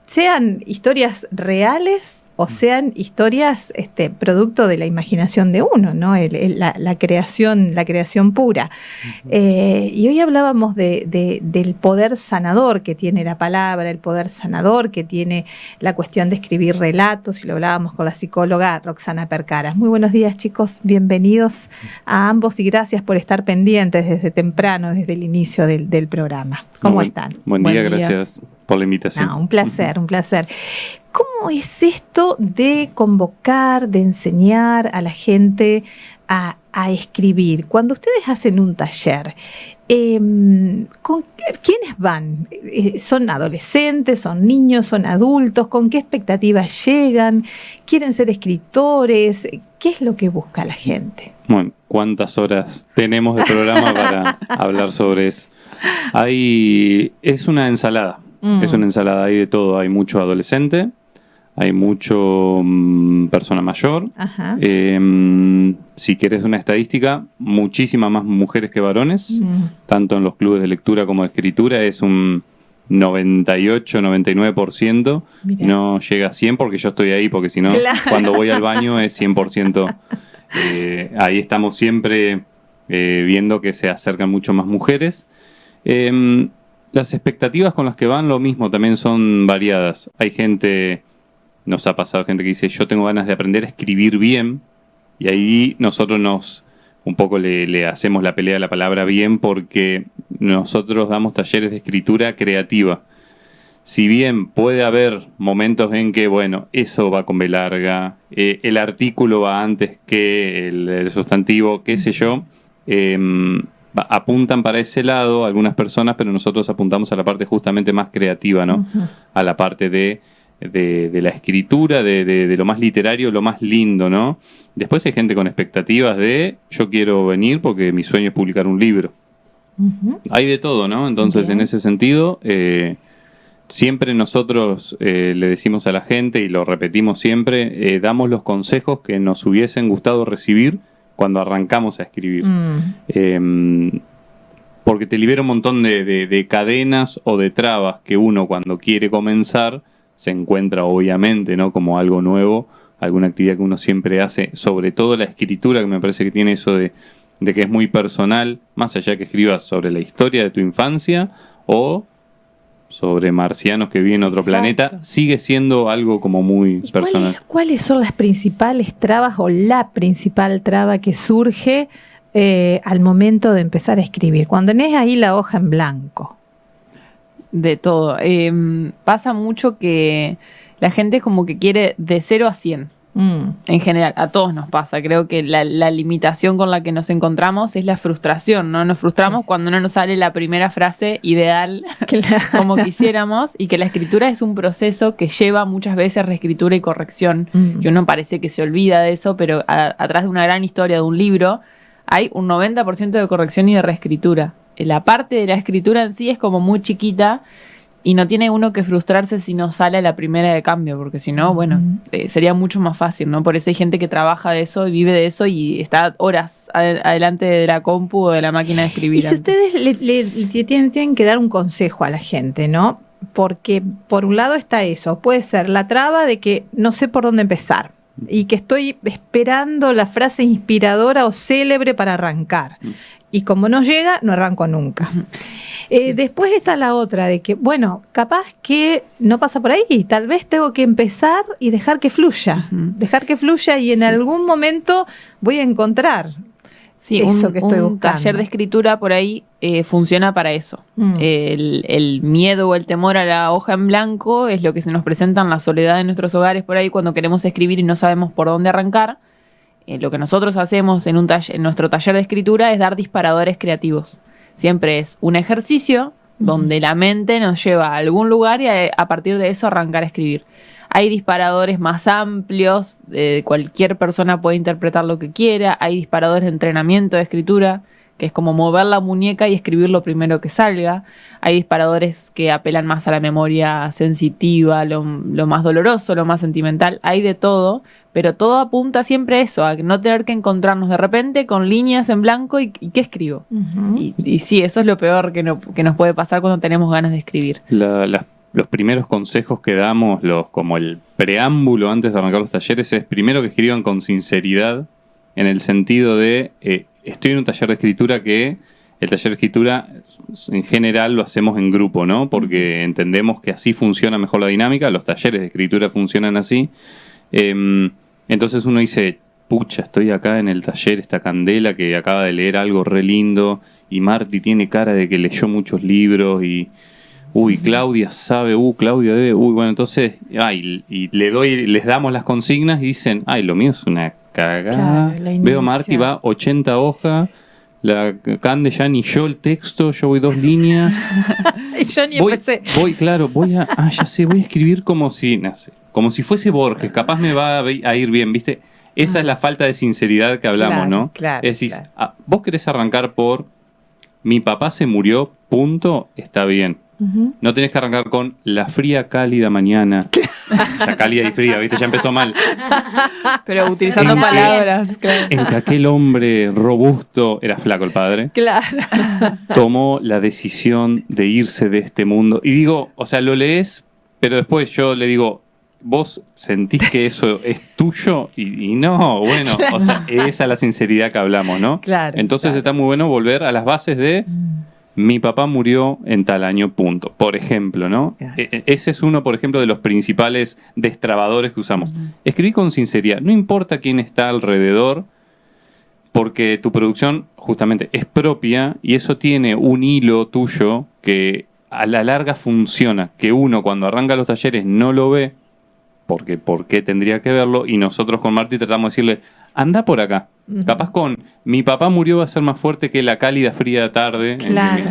Sean historias reales o sean historias producto de la imaginación de uno, ¿no? La creación pura. Y hoy hablábamos del poder sanador que tiene la palabra, el poder sanador que tiene la cuestión de escribir relatos, y lo hablábamos con la psicóloga Roxana Percara. Muy buenos días, chicos, bienvenidos a ambos y gracias por estar pendientes desde temprano, desde el inicio del programa. ¿Cómo están? Buen día, gracias por la invitación. No, un placer, un placer. ¿Cómo es esto de convocar, de enseñar a la gente a escribir? Cuando ustedes hacen un taller, ¿con quiénes van? ¿Son adolescentes, son niños, son adultos? ¿Con qué expectativas llegan? ¿Quieren ser escritores? ¿Qué es lo que busca la gente? Bueno, ¿cuántas horas tenemos de programa para hablar sobre eso? Es una ensalada. Es una ensalada, hay de todo. Hay mucho adolescente, hay mucho persona mayor. Ajá. Si querés una estadística, muchísimas más mujeres que varones, tanto en los clubes de lectura como de escritura. Es un 98-99%. Mirá. No llega a 100 porque yo estoy ahí, porque si no, Claro. cuando voy al baño es 100%. Ahí estamos siempre viendo que se acercan mucho más mujeres. Las expectativas con las que van, lo mismo, también son variadas. Hay gente, nos ha pasado gente que dice, yo tengo ganas de aprender a escribir bien, y ahí nosotros un poco le hacemos la pelea a la palabra bien, porque nosotros damos talleres de escritura creativa. Si bien puede haber momentos en que, bueno, eso va con B larga, el artículo va antes que el sustantivo, qué sé yo, apuntan para ese lado algunas personas, pero nosotros apuntamos a la parte justamente más creativa, ¿no? Uh-huh. A la parte de la escritura, de lo más literario, lo más lindo, ¿no? Después hay gente con expectativas de yo quiero venir porque mi sueño es publicar un libro. Uh-huh. Hay de todo, ¿no? Entonces, Bien. en ese sentido, siempre nosotros le decimos a la gente, y lo repetimos siempre, damos los consejos que nos hubiesen gustado recibir cuando arrancamos a escribir. Porque te libera un montón de cadenas o de trabas que uno, cuando quiere comenzar, se encuentra obviamente, ¿no? Como algo nuevo, alguna actividad que uno siempre hace, sobre todo la escritura, que me parece que tiene eso de que es muy personal, más allá que escribas sobre la historia de tu infancia o sobre marcianos que viven en otro Exacto. planeta, sigue siendo algo como muy ¿Y personal. cuáles son las principales trabas o la principal traba que surge al momento de empezar a escribir? Cuando tenés ahí la hoja en blanco. De todo. Pasa mucho que la gente como que quiere de 0 a 100. En general, a todos nos pasa. Creo que la limitación con la que nos encontramos es la frustración, ¿no? Nos frustramos cuando no nos sale la primera frase ideal como quisiéramos, y que la escritura es un proceso que lleva muchas veces reescritura y corrección, que uno parece que se olvida de eso, pero atrás de una gran historia de un libro hay un 90% de corrección y de reescritura. La parte de la escritura en sí es como muy chiquita, y no tiene uno que frustrarse si no sale a la primera de cambio, porque si no, bueno, sería mucho más fácil, ¿no? Por eso hay gente que trabaja de eso y vive de eso y está horas adelante de la compu o de la máquina de escribir. Y si ustedes le tienen que dar un consejo a la gente, ¿no? Porque por un lado está eso, puede ser la traba de que no sé por dónde empezar y que estoy esperando la frase inspiradora o célebre para arrancar. Y como no llega, no arranco nunca. Después está la otra de que, bueno, capaz que no pasa por ahí. Tal vez tengo que empezar y dejar que fluya. Dejar que fluya y en algún momento voy a encontrar eso que estoy buscando. Un taller de escritura por ahí funciona para eso. El miedo o el temor a la hoja en blanco es lo que se nos presenta en la soledad de nuestros hogares por ahí cuando queremos escribir y no sabemos por dónde arrancar. Lo que nosotros hacemos en nuestro taller de escritura es dar disparadores creativos. Siempre es un ejercicio donde la mente nos lleva a algún lugar y a partir de eso arrancar a escribir. Hay disparadores más amplios, cualquier persona puede interpretar lo que quiera. Hay disparadores de entrenamiento de escritura, que es como mover la muñeca y escribir lo primero que salga. Hay disparadores que apelan más a la memoria sensitiva, lo más doloroso, lo más sentimental. Hay de todo, pero todo apunta siempre a eso, a no tener que encontrarnos de repente con líneas en blanco y ¿qué escribo? Y sí, eso es lo peor que nos puede pasar cuando tenemos ganas de escribir. Los primeros consejos que damos, como el preámbulo antes de arrancar los talleres, es primero que escriban con sinceridad, en el sentido de estoy en un taller de escritura que el taller de escritura en general lo hacemos en grupo, ¿no? Porque entendemos que así funciona mejor la dinámica, los talleres de escritura funcionan así. Entonces uno dice, pucha, estoy acá en el taller, esta Candela que acaba de leer algo re lindo, y Marti tiene cara de que leyó muchos libros y Uy, Claudia sabe, Claudia debe, bueno, entonces, y les damos las consignas y dicen, lo mío es una cagada. Claro, Veo Marti va 80 hojas, la Cande ya ni yo el texto, yo voy 2 líneas. Y yo ni empecé. Voy a escribir como si fuese Borges, capaz me va a ir bien, ¿viste? Esa es la falta de sinceridad que hablamos, Claro, ¿no? claro, es decir, vos querés arrancar por mi papá se murió, punto, está bien. No tenés que arrancar con la fría, cálida mañana. Ya cálida y fría, ¿viste? Ya empezó mal. Pero utilizando palabras, claro. En que aquel hombre robusto, era flaco el padre, Claro. tomó la decisión de irse de este mundo. Y digo, o sea, lo lees, pero después yo le digo, vos sentís que eso es tuyo y no, bueno, o sea, esa es la sinceridad que hablamos, ¿no? Claro. Entonces está muy bueno volver a las bases de mi papá murió en tal año, punto. Por ejemplo, ¿no? Claro. Ese es uno, por ejemplo, de los principales destrabadores que usamos. Escribí con sinceridad, no importa quién está alrededor, porque tu producción justamente es propia y eso tiene un hilo tuyo que a la larga funciona, que uno cuando arranca los talleres no lo ve, porque ¿por qué tendría que verlo? Y nosotros con Marti tratamos de decirle, anda por acá. Capaz con mi papá murió va a ser más fuerte que la cálida fría tarde. Claro.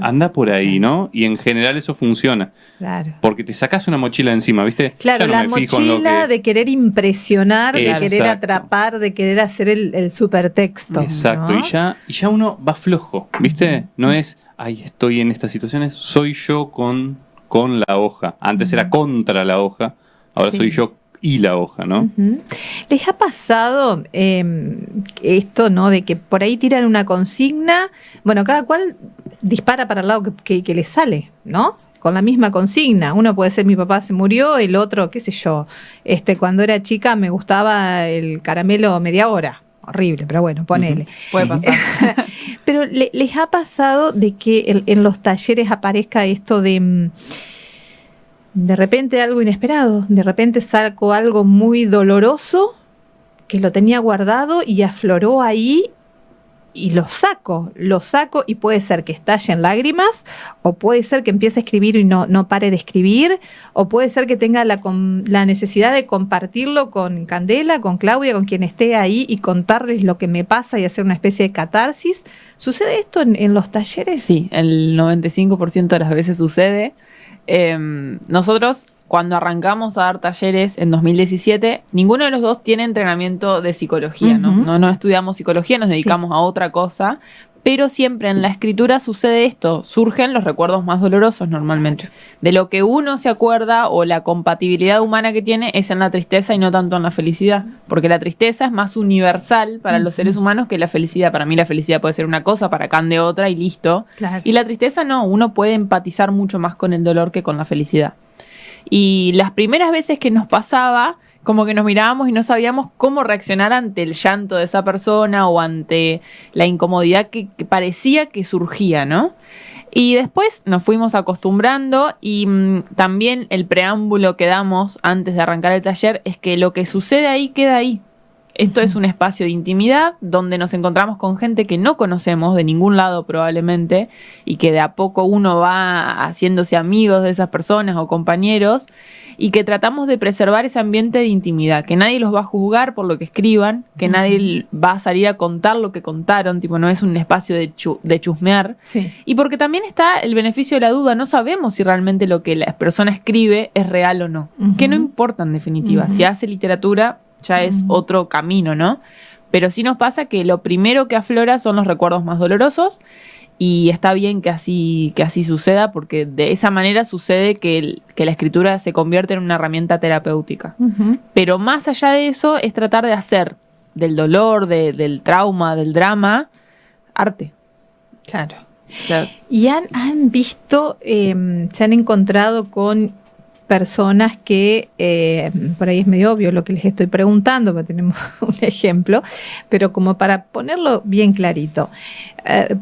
Anda por ahí, ¿no? Y en general eso funciona. Claro. Porque te sacás una mochila encima, ¿viste? Claro, Ya no la me fijo en lo mochila que... de querer impresionar, de querer Exacto. atrapar, de querer hacer el supertexto. Exacto, ¿no? y ya uno va flojo, ¿viste? No es, estoy en estas situaciones, soy yo con la hoja. Antes era contra la hoja, ahora Sí. soy yo y la hoja, ¿no? ¿Les ha pasado esto, ¿no? De que por ahí tiran una consigna, bueno, cada cual dispara para el lado que le sale, ¿no? Con la misma consigna. Uno puede ser mi papá se murió, el otro, qué sé yo, cuando era chica me gustaba el caramelo media hora. Horrible, pero bueno, ponele. Puede pasar. Pero ¿les ha pasado de que en los talleres aparezca esto de repente algo inesperado, de repente saco algo muy doloroso que lo tenía guardado y afloró ahí y lo saco y puede ser que estalle en lágrimas o puede ser que empiece a escribir y no pare de escribir o puede ser que tenga la necesidad de compartirlo con Candela, con Claudia, con quien esté ahí y contarles lo que me pasa y hacer una especie de catarsis? ¿Sucede esto en los talleres? Sí, el 95% de las veces sucede. Nosotros, cuando arrancamos a dar talleres en 2017, ninguno de los dos tiene entrenamiento de psicología, ¿no? No estudiamos psicología, nos dedicamos a otra cosa, pero siempre en la escritura sucede esto, surgen los recuerdos más dolorosos normalmente. De lo que uno se acuerda o la compatibilidad humana que tiene es en la tristeza y no tanto en la felicidad, porque la tristeza es más universal para los seres humanos que la felicidad. Para mí la felicidad puede ser una cosa, para Cande otra y listo. Claro. Y la tristeza no, uno puede empatizar mucho más con el dolor que con la felicidad. Y las primeras veces que nos pasaba, como que nos mirábamos y no sabíamos cómo reaccionar ante el llanto de esa persona o ante la incomodidad que parecía que surgía, ¿no? Y después nos fuimos acostumbrando y también el preámbulo que damos antes de arrancar el taller es que lo que sucede ahí queda ahí. Esto es un espacio de intimidad donde nos encontramos con gente que no conocemos de ningún lado probablemente y que de a poco uno va haciéndose amigos de esas personas o compañeros y que tratamos de preservar ese ambiente de intimidad, que nadie los va a juzgar por lo que escriban, que nadie va a salir a contar lo que contaron, tipo no es un espacio de chusmear. Sí. Y porque también está el beneficio de la duda, no sabemos si realmente lo que la persona escribe es real o no, que no importa en definitiva, si hace literatura ya es otro camino, ¿no? Pero sí nos pasa que lo primero que aflora son los recuerdos más dolorosos y está bien que así suceda porque de esa manera sucede que la escritura se convierte en una herramienta terapéutica. Pero más allá de eso es tratar de hacer del dolor, del trauma, del drama, arte. Claro. O sea, ¿Y han visto, se han encontrado con personas que, por ahí es medio obvio lo que les estoy preguntando, porque tenemos un ejemplo, pero como para ponerlo bien clarito,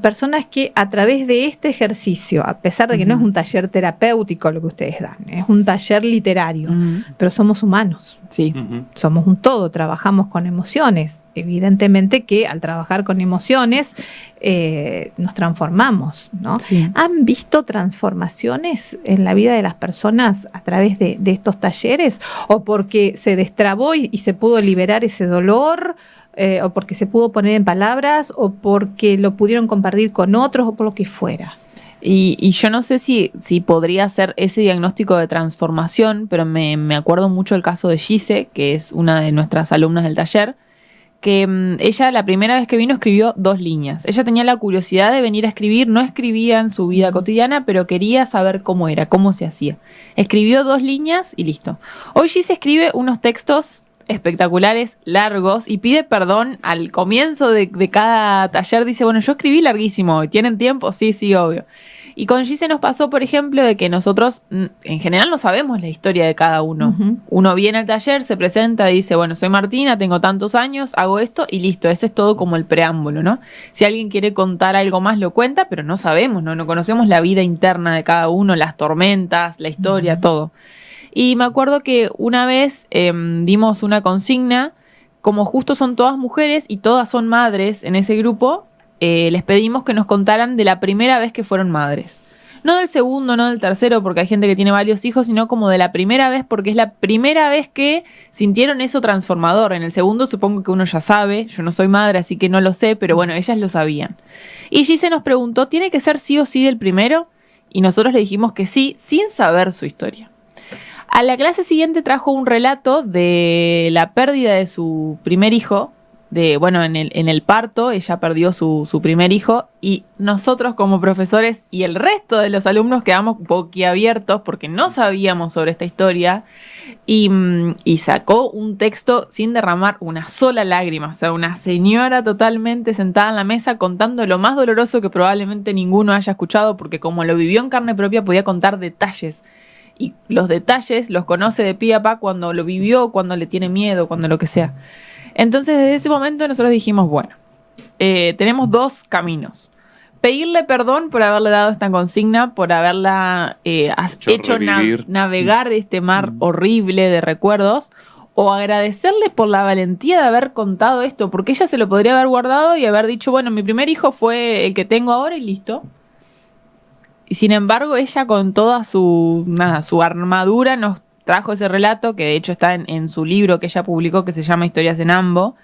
personas que a través de este ejercicio, a pesar de que no es un taller terapéutico lo que ustedes dan, es un taller literario, pero somos humanos. Sí. Somos un todo, trabajamos con emociones. Evidentemente que al trabajar con emociones nos transformamos, ¿no? Sí. ¿Han visto transformaciones en la vida de las personas a través de estos talleres? ¿O porque se destrabó y se pudo liberar ese dolor? ¿O porque se pudo poner en palabras? ¿O porque lo pudieron compartir con otros? ¿O por lo que fuera? Y yo no sé si podría ser ese diagnóstico de transformación, pero me acuerdo mucho el caso de Gise, que es una de nuestras alumnas del taller, que ella la primera vez que vino escribió 2 líneas. Ella tenía la curiosidad de venir a escribir, no escribía en su vida cotidiana, pero quería saber cómo era, cómo se hacía. Escribió 2 líneas y listo. Hoy Gise escribe unos textos espectaculares, largos, y pide perdón al comienzo de cada taller. Dice, bueno, yo escribí larguísimo, ¿tienen tiempo? Sí, obvio. Y con Gise nos pasó, por ejemplo, de que nosotros en general no sabemos la historia de cada uno. Uno viene al taller, se presenta, dice, bueno, soy Martina, tengo tantos años, hago esto y listo. Ese es todo como el preámbulo, ¿no? Si alguien quiere contar algo más, lo cuenta, pero no sabemos, no conocemos la vida interna de cada uno, las tormentas, la historia, todo. Y me acuerdo que una vez dimos una consigna, como justo son todas mujeres y todas son madres en ese grupo, les pedimos que nos contaran de la primera vez que fueron madres. No del segundo, no del tercero, porque hay gente que tiene varios hijos, sino como de la primera vez, porque es la primera vez que sintieron eso transformador. En el segundo supongo que uno ya sabe, yo no soy madre, así que no lo sé, pero bueno, ellas lo sabían. Y Gise nos preguntó, ¿tiene que ser sí o sí del primero? Y nosotros le dijimos que sí, sin saber su historia. A la clase siguiente trajo un relato de la pérdida de su primer hijo, en el parto, ella perdió su primer hijo, y nosotros como profesores y el resto de los alumnos quedamos boquiabiertos porque no sabíamos sobre esta historia, y sacó un texto sin derramar una sola lágrima. O sea, una señora totalmente sentada en la mesa contando lo más doloroso que probablemente ninguno haya escuchado, porque como lo vivió en carne propia podía contar detalles. Y los detalles los conoce de pie a pa cuando lo vivió, cuando le tiene miedo, cuando lo que sea. Entonces, desde ese momento nosotros dijimos, bueno, tenemos 2 caminos. Pedirle perdón por haberle dado esta consigna, por haberla hecho navegar este mar horrible de recuerdos, o agradecerle por la valentía de haber contado esto, porque ella se lo podría haber guardado y haber dicho, bueno, mi primer hijo fue el que tengo ahora y listo. Y sin embargo, ella con toda su armadura nos trajo ese relato, que de hecho está en su libro que ella publicó, que se llama Historias en Ambo.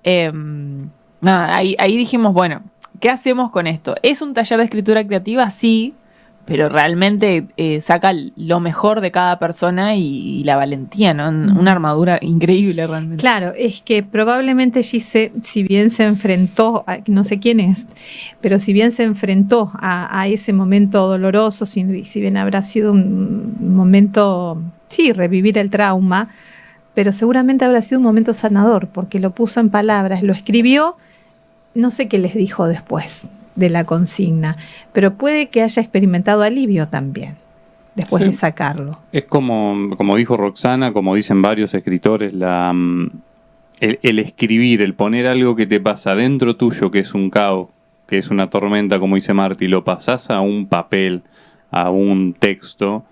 Ahí dijimos, bueno, ¿qué hacemos con esto? ¿Es un taller de escritura creativa? Sí, pero realmente saca lo mejor de cada persona y la valentía, ¿no? Una armadura increíble realmente. Claro, es que probablemente Gise, si bien se enfrentó, no sé quién es, pero si bien se enfrentó a ese momento doloroso, si bien habrá sido un momento, sí, revivir el trauma, pero seguramente habrá sido un momento sanador, porque lo puso en palabras, lo escribió, no sé qué les dijo después de la consigna, pero puede que haya experimentado alivio también después de sacarlo. Es como dijo Roxana, como dicen varios escritores, el escribir, el poner algo que te pasa dentro tuyo, que es un caos, que es una tormenta, como dice Marty, lo pasás a un papel, a un texto,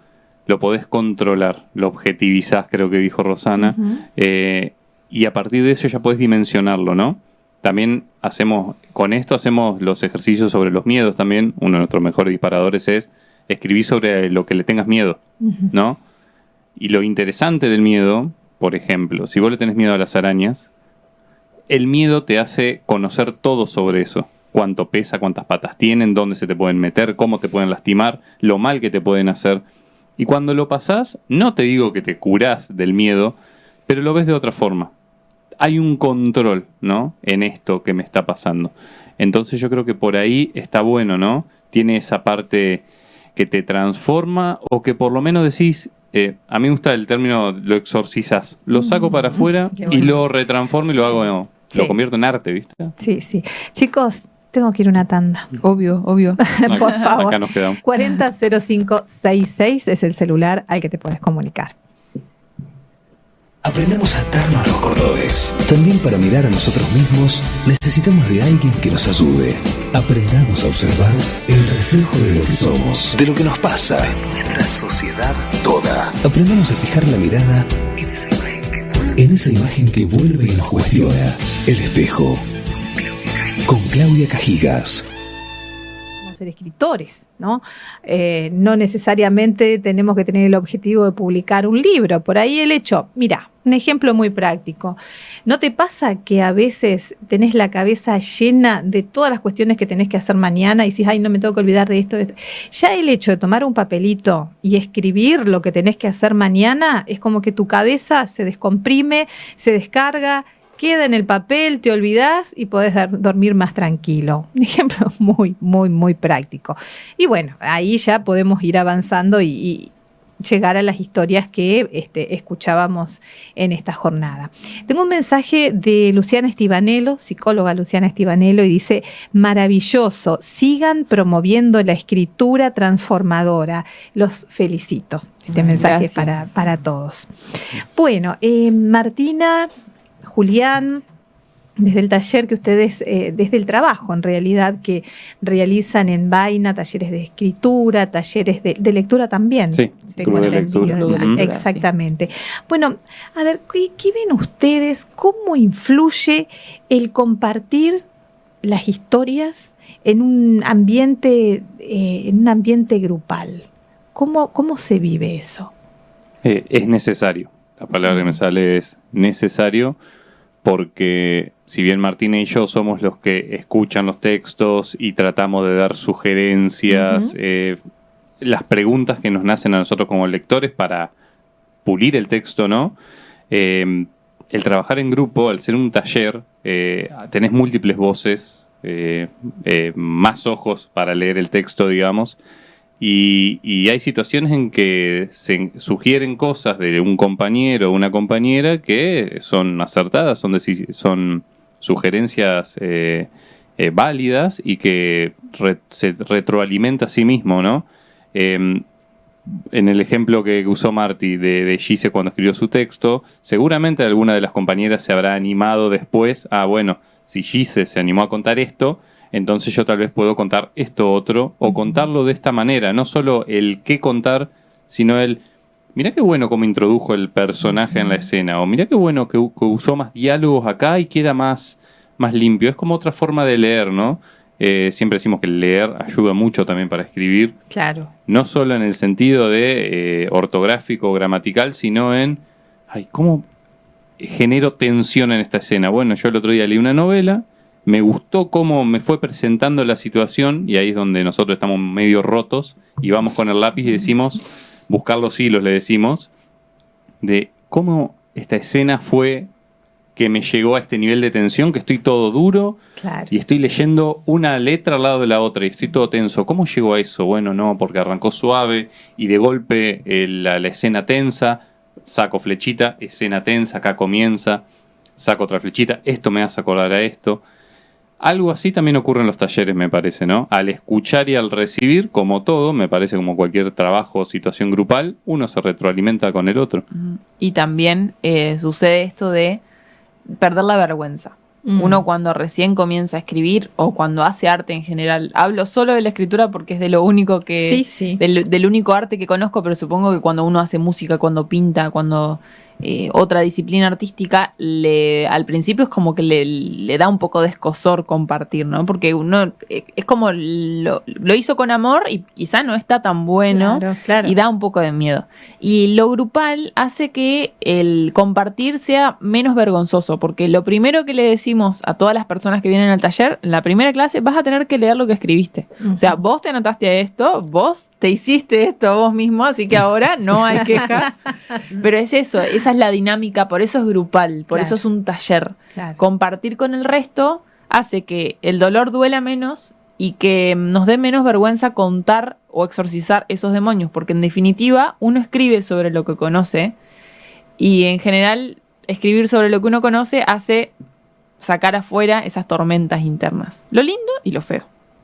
lo podés controlar, lo objetivizás, creo que dijo Rosana, y a partir de eso ya podés dimensionarlo, ¿no? También hacemos los ejercicios sobre los miedos también. Uno de nuestros mejores disparadores es escribir sobre lo que le tengas miedo, ¿no? Y lo interesante del miedo, por ejemplo, si vos le tenés miedo a las arañas, el miedo te hace conocer todo sobre eso. Cuánto pesa, cuántas patas tienen, dónde se te pueden meter, cómo te pueden lastimar, lo mal que te pueden hacer. Y cuando lo pasás, no te digo que te curás del miedo, pero lo ves de otra forma. Hay un control, ¿no? En esto que me está pasando. Entonces yo creo que por ahí está bueno, ¿no? Tiene esa parte que te transforma o que por lo menos decís, a mí me gusta el término, lo exorcizás. Lo saco para afuera y lo retransformo y lo hago, lo convierto en arte, ¿viste? Sí, sí. Chicos, tengo que ir a una tanda. Obvio. Por favor. Acá nos quedamos. 400566 es el celular al que te puedes comunicar. Aprendamos a atarnos los cordones. También para mirar a nosotros mismos necesitamos de alguien que nos ayude. Aprendamos a observar el reflejo de lo que somos, de lo que nos pasa, de nuestra sociedad toda. Aprendamos a fijar la mirada en esa imagen que en esa imagen que vuelve y nos cuestiona. El espejo. Con Claudia Cajigas. Ser escritores, ¿no? No necesariamente tenemos que tener el objetivo de publicar un libro. Por ahí el hecho, mira, un ejemplo muy práctico. ¿No te pasa que a veces tenés la cabeza llena de todas las cuestiones que tenés que hacer mañana y decís, ay, no me tengo que olvidar de esto, de esto? Ya el hecho de tomar un papelito y escribir lo que tenés que hacer mañana es como que tu cabeza se descomprime, se descarga, queda en el papel, te olvidás y podés dormir más tranquilo. Un ejemplo muy, muy, muy práctico. Y bueno, ahí ya podemos ir avanzando y llegar a las historias que escuchábamos en esta jornada. Tengo un mensaje de Luciana Estibanelo, psicóloga Luciana Estibanelo, y dice: maravilloso, sigan promoviendo la escritura transformadora. Los felicito. Este mensaje para todos. Bueno, Martina, Julián, desde el taller que ustedes, desde el trabajo en realidad que realizan en Vaina, talleres de escritura, talleres de lectura también. Sí, club de lectura. Exactamente. Bueno, a ver, ¿qué ven ustedes? ¿Cómo influye el compartir las historias en un ambiente grupal? ¿Cómo se vive eso? Es necesario. La palabra que me sale es necesario, porque si bien Martina y yo somos los que escuchan los textos y tratamos de dar sugerencias, las preguntas que nos nacen a nosotros como lectores para pulir el texto, ¿no? El trabajar en grupo, al ser un taller, tenés múltiples voces, más ojos para leer el texto, digamos. Y hay situaciones en que se sugieren cosas de un compañero o una compañera que son acertadas, son sugerencias válidas y que se retroalimenta a sí mismo, ¿no? En el ejemplo que usó Marti de Gise cuando escribió su texto, seguramente alguna de las compañeras se habrá animado después a, bueno, si Gise se animó a contar esto, entonces yo tal vez puedo contar esto otro, o contarlo de esta manera, no solo el qué contar, sino el, mirá qué bueno cómo introdujo el personaje en la escena, o mirá qué bueno que usó más diálogos acá y queda más limpio. Es como otra forma de leer, ¿no? Siempre decimos que leer ayuda mucho también para escribir. Claro. No solo en el sentido de ortográfico o gramatical, sino en, ay, ¿cómo genero tensión en esta escena? Bueno, yo el otro día leí una novela, me gustó cómo me fue presentando la situación, y ahí es donde nosotros estamos medio rotos y vamos con el lápiz y decimos, buscar los hilos, le decimos, de cómo esta escena fue que me llegó a este nivel de tensión, que estoy todo duro, claro, y estoy leyendo una letra al lado de la otra y estoy todo tenso. ¿Cómo llegó a eso? Bueno, no, porque arrancó suave y de golpe la escena tensa, saco flechita, escena tensa, acá comienza, saco otra flechita, esto me hace acordar a esto. Algo así también ocurre en los talleres, me parece, ¿no? Al escuchar y al recibir, como todo, me parece, como cualquier trabajo o situación grupal, uno se retroalimenta con el otro. Y también sucede esto de perder la vergüenza. Uno cuando recién comienza a escribir o cuando hace arte en general, hablo solo de la escritura porque es de lo único que... Sí. Del único arte que conozco, pero supongo que cuando uno hace música, cuando pinta, cuando... otra disciplina artística, al principio es como que le da un poco de escozor compartir, ¿no? Porque uno es como lo hizo con amor y quizá no está tan bueno, claro. Y da un poco de miedo. Y lo grupal hace que el compartir sea menos vergonzoso, porque lo primero que le decimos a todas las personas que vienen al taller, en la primera clase vas a tener que leer lo que escribiste. O sea, vos te anotaste a esto, vos te hiciste esto vos mismo, así que ahora no hay quejas. Pero es eso, esa es la dinámica, por eso es grupal, por eso es un taller. Claro. Compartir con el resto hace que el dolor duela menos y que nos dé menos vergüenza contar o exorcizar esos demonios, porque en definitiva uno escribe sobre lo que conoce y en general escribir sobre lo que uno conoce hace sacar afuera esas tormentas internas, lo lindo y lo feo,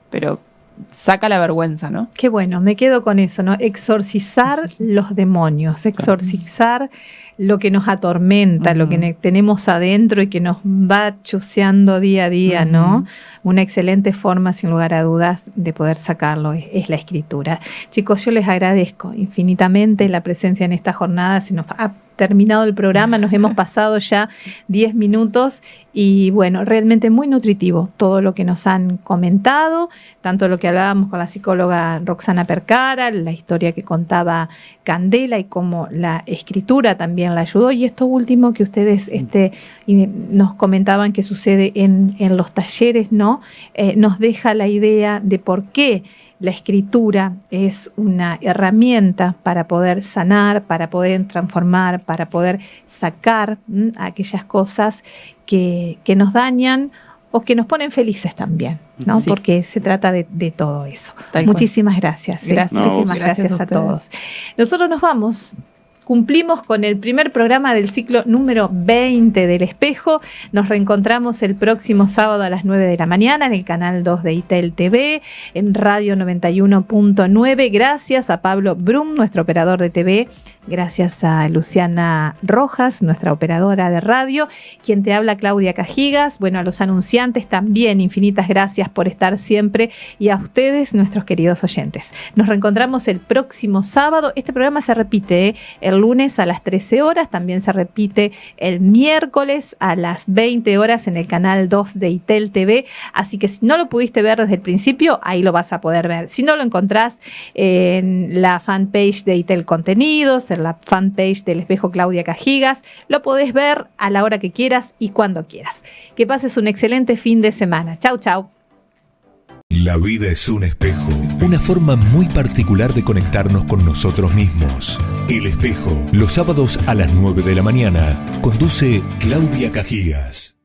pero saca la vergüenza, ¿no? Qué bueno, me quedo con eso, ¿no? Exorcizar los demonios, exorcizar lo que nos atormenta, lo que tenemos adentro y que nos va chuceando día a día, ¿no? Una excelente forma, sin lugar a dudas, de poder sacarlo es la escritura. Chicos, yo les agradezco infinitamente la presencia en esta jornada. Se nos ha terminado el programa, nos hemos pasado ya 10 minutos y bueno, realmente muy nutritivo todo lo que nos han comentado, tanto lo que hablábamos con la psicóloga Roxana Percara, la historia que contaba Candela y cómo la escritura también la ayudó, y esto último que ustedes nos comentaban que sucede en los talleres, ¿no? Nos deja la idea de por qué la escritura es una herramienta para poder sanar, para poder transformar, para poder sacar aquellas cosas que nos dañan o que nos ponen felices también, ¿no? Sí. Porque se trata de todo eso. Tal cual. Muchísimas gracias. Gracias. Muchísimas gracias a ustedes. todos. Nosotros nos vamos. Cumplimos con el primer programa del ciclo número 20 del Espejo. Nos reencontramos el próximo sábado a las 9 de la mañana en el canal 2 de ITEL TV, en Radio 91.9. Gracias a Pablo Brum, nuestro operador de TV. Gracias a Luciana Rojas, nuestra operadora de radio. Quien te habla, Claudia Cajigas. Bueno, a los anunciantes también, infinitas gracias por estar siempre. Y a ustedes, nuestros queridos oyentes. Nos reencontramos el próximo sábado. Este programa se repite, el lunes a las 13 horas, también se repite el miércoles a las 20 horas en el canal 2 de ITEL TV, así que si no lo pudiste ver desde el principio, ahí lo vas a poder ver. Si no lo encontrás en la fanpage de ITEL Contenidos, en la fanpage del Espejo Claudia Cajigas, lo podés ver a la hora que quieras y cuando quieras. Que pases un excelente fin de semana. Chau, chau. La vida es un espejo, una forma muy particular de conectarnos con nosotros mismos. El Espejo, los sábados a las 9 de la mañana, conduce Claudia Cajigas.